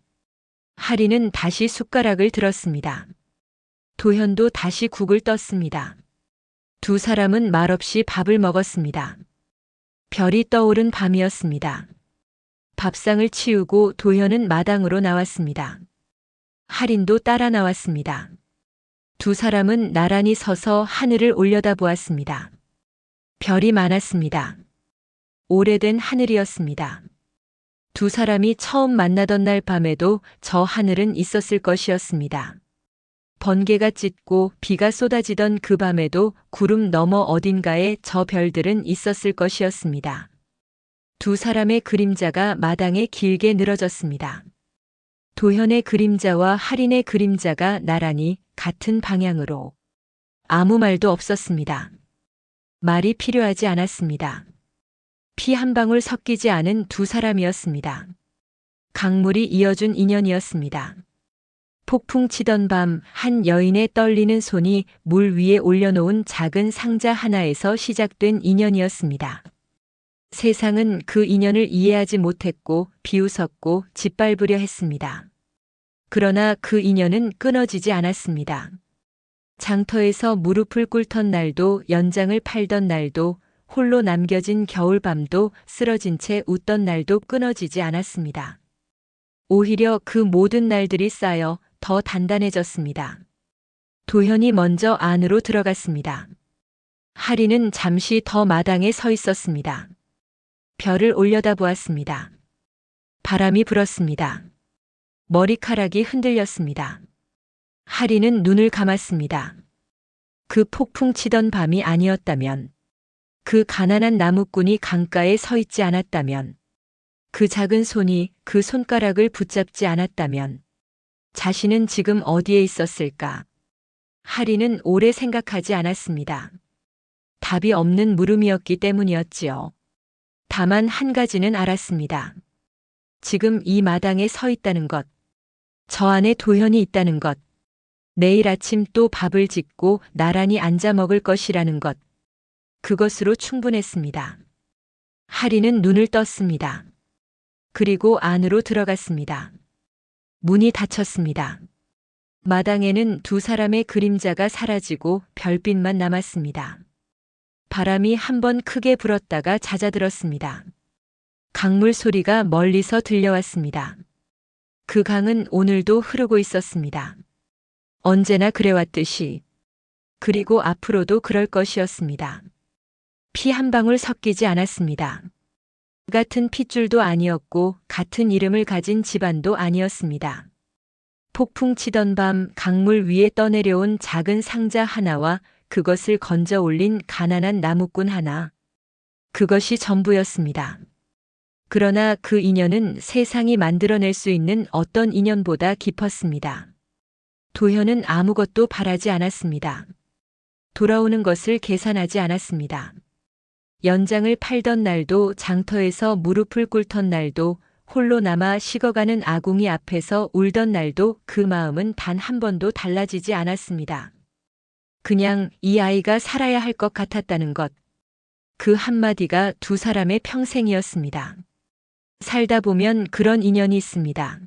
할인은 다시 숟가락을 들었습니다. 도현도 다시 국을 떴습니다. 두 사람은 말없이 밥을 먹었습니다. 별이 떠오른 밤이었습니다. 밥상을 치우고 도현은 마당으로 나왔습니다. 할인도 따라 나왔습니다. 두 사람은 나란히 서서 하늘을 올려다보았습니다. 별이 많았습니다. 오래된 하늘이었습니다. 두 사람이 처음 만나던 날 밤에도 저 하늘은 있었을 것이었습니다. 번개가 찢고 비가 쏟아지던 그 밤에도 구름 너머 어딘가에 저 별들은 있었을 것이었습니다. 두 사람의 그림자가 마당에 길게 늘어졌습니다. 도현의 그림자와 할인의 그림자가 나란히 같은 방향으로. 아무 말도 없었습니다. 말이 필요하지 않았습니다. 피 한 방울 섞이지 않은 두 사람이었습니다. 강물이 이어준 인연이었습니다. 폭풍 치던 밤 한 여인의 떨리는 손이 물 위에 올려놓은 작은 상자 하나에서 시작된 인연이었습니다. 세상은 그 인연을 이해하지 못했고 비웃었고 짓밟으려 했습니다. 그러나 그 인연은 끊어지지 않았습니다. 장터에서 무릎을 꿇던 날도 연장을 팔던 날도 홀로 남겨진 겨울밤도 쓰러진 채 웃던 날도 끊어지지 않았습니다. 오히려 그 모든 날들이 쌓여 더 단단해졌습니다. 도현이 먼저 안으로 들어갔습니다. 할인은 잠시 더 마당에 서 있었습니다. 별을 올려다보았습니다. 바람이 불었습니다. 머리카락이 흔들렸습니다. 할인은 눈을 감았습니다. 그 폭풍 치던 밤이 아니었다면, 그 가난한 나무꾼이 강가에 서 있지 않았다면, 그 작은 손이 그 손가락을 붙잡지 않았다면, 자신은 지금 어디에 있었을까? 할인은 오래 생각하지 않았습니다. 답이 없는 물음이었기 때문이었지요. 다만 한 가지는 알았습니다. 지금 이 마당에 서 있다는 것, 저 안에 도현이 있다는 것, 내일 아침 또 밥을 짓고 나란히 앉아 먹을 것이라는 것, 그것으로 충분했습니다. 할인은 눈을 떴습니다. 그리고 안으로 들어갔습니다. 문이 닫혔습니다. 마당에는 두 사람의 그림자가 사라지고 별빛만 남았습니다. 바람이 한번 크게 불었다가 잦아들었습니다. 강물 소리가 멀리서 들려왔습니다. 그 강은 오늘도 흐르고 있었습니다. 언제나 그래왔듯이. 그리고 앞으로도 그럴 것이었습니다. 피 한 방울 섞이지 않았습니다. 같은 핏줄도 아니었고 같은 이름을 가진 집안도 아니었습니다. 폭풍 치던 밤 강물 위에 떠내려온 작은 상자 하나와 그것을 건져 올린 가난한 나무꾼 하나. 그것이 전부였습니다. 그러나 그 인연은 세상이 만들어낼 수 있는 어떤 인연보다 깊었습니다. 도현은 아무것도 바라지 않았습니다. 돌아오는 것을 계산하지 않았습니다. 연장을 팔던 날도 장터에서 무릎을 꿇던 날도 홀로 남아 식어가는 아궁이 앞에서 울던 날도 그 마음은 단 한 번도 달라지지 않았습니다. 그냥 이 아이가 살아야 할 것 같았다는 것. 그 한마디가 두 사람의 평생이었습니다. 살다 보면 그런 인연이 있습니다.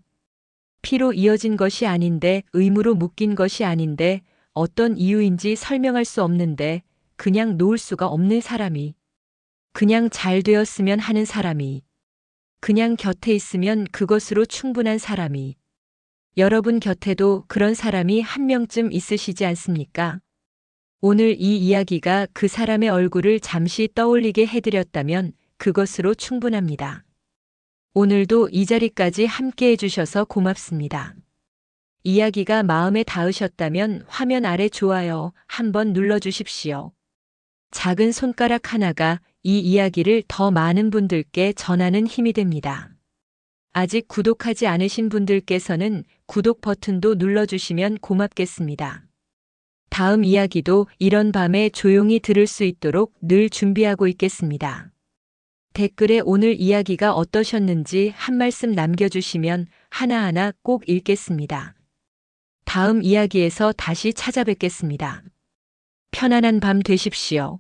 피로 이어진 것이 아닌데, 의무로 묶인 것이 아닌데, 어떤 이유인지 설명할 수 없는데, 그냥 놓을 수가 없는 사람이, 그냥 잘 되었으면 하는 사람이, 그냥 곁에 있으면 그것으로 충분한 사람이, 여러분 곁에도 그런 사람이 한 명쯤 있으시지 않습니까? 오늘 이 이야기가 그 사람의 얼굴을 잠시 떠올리게 해드렸다면 그것으로 충분합니다. 오늘도 이 자리까지 함께 해주셔서 고맙습니다. 이야기가 마음에 닿으셨다면 화면 아래 좋아요 한번 눌러주십시오. 작은 손가락 하나가 이 이야기를 더 많은 분들께 전하는 힘이 됩니다. 아직 구독하지 않으신 분들께서는 구독 버튼도 눌러주시면 고맙겠습니다. 다음 이야기도 이런 밤에 조용히 들을 수 있도록 늘 준비하고 있겠습니다. 댓글에 오늘 이야기가 어떠셨는지 한 말씀 남겨주시면 하나하나 꼭 읽겠습니다. 다음 이야기에서 다시 찾아뵙겠습니다. 편안한 밤 되십시오.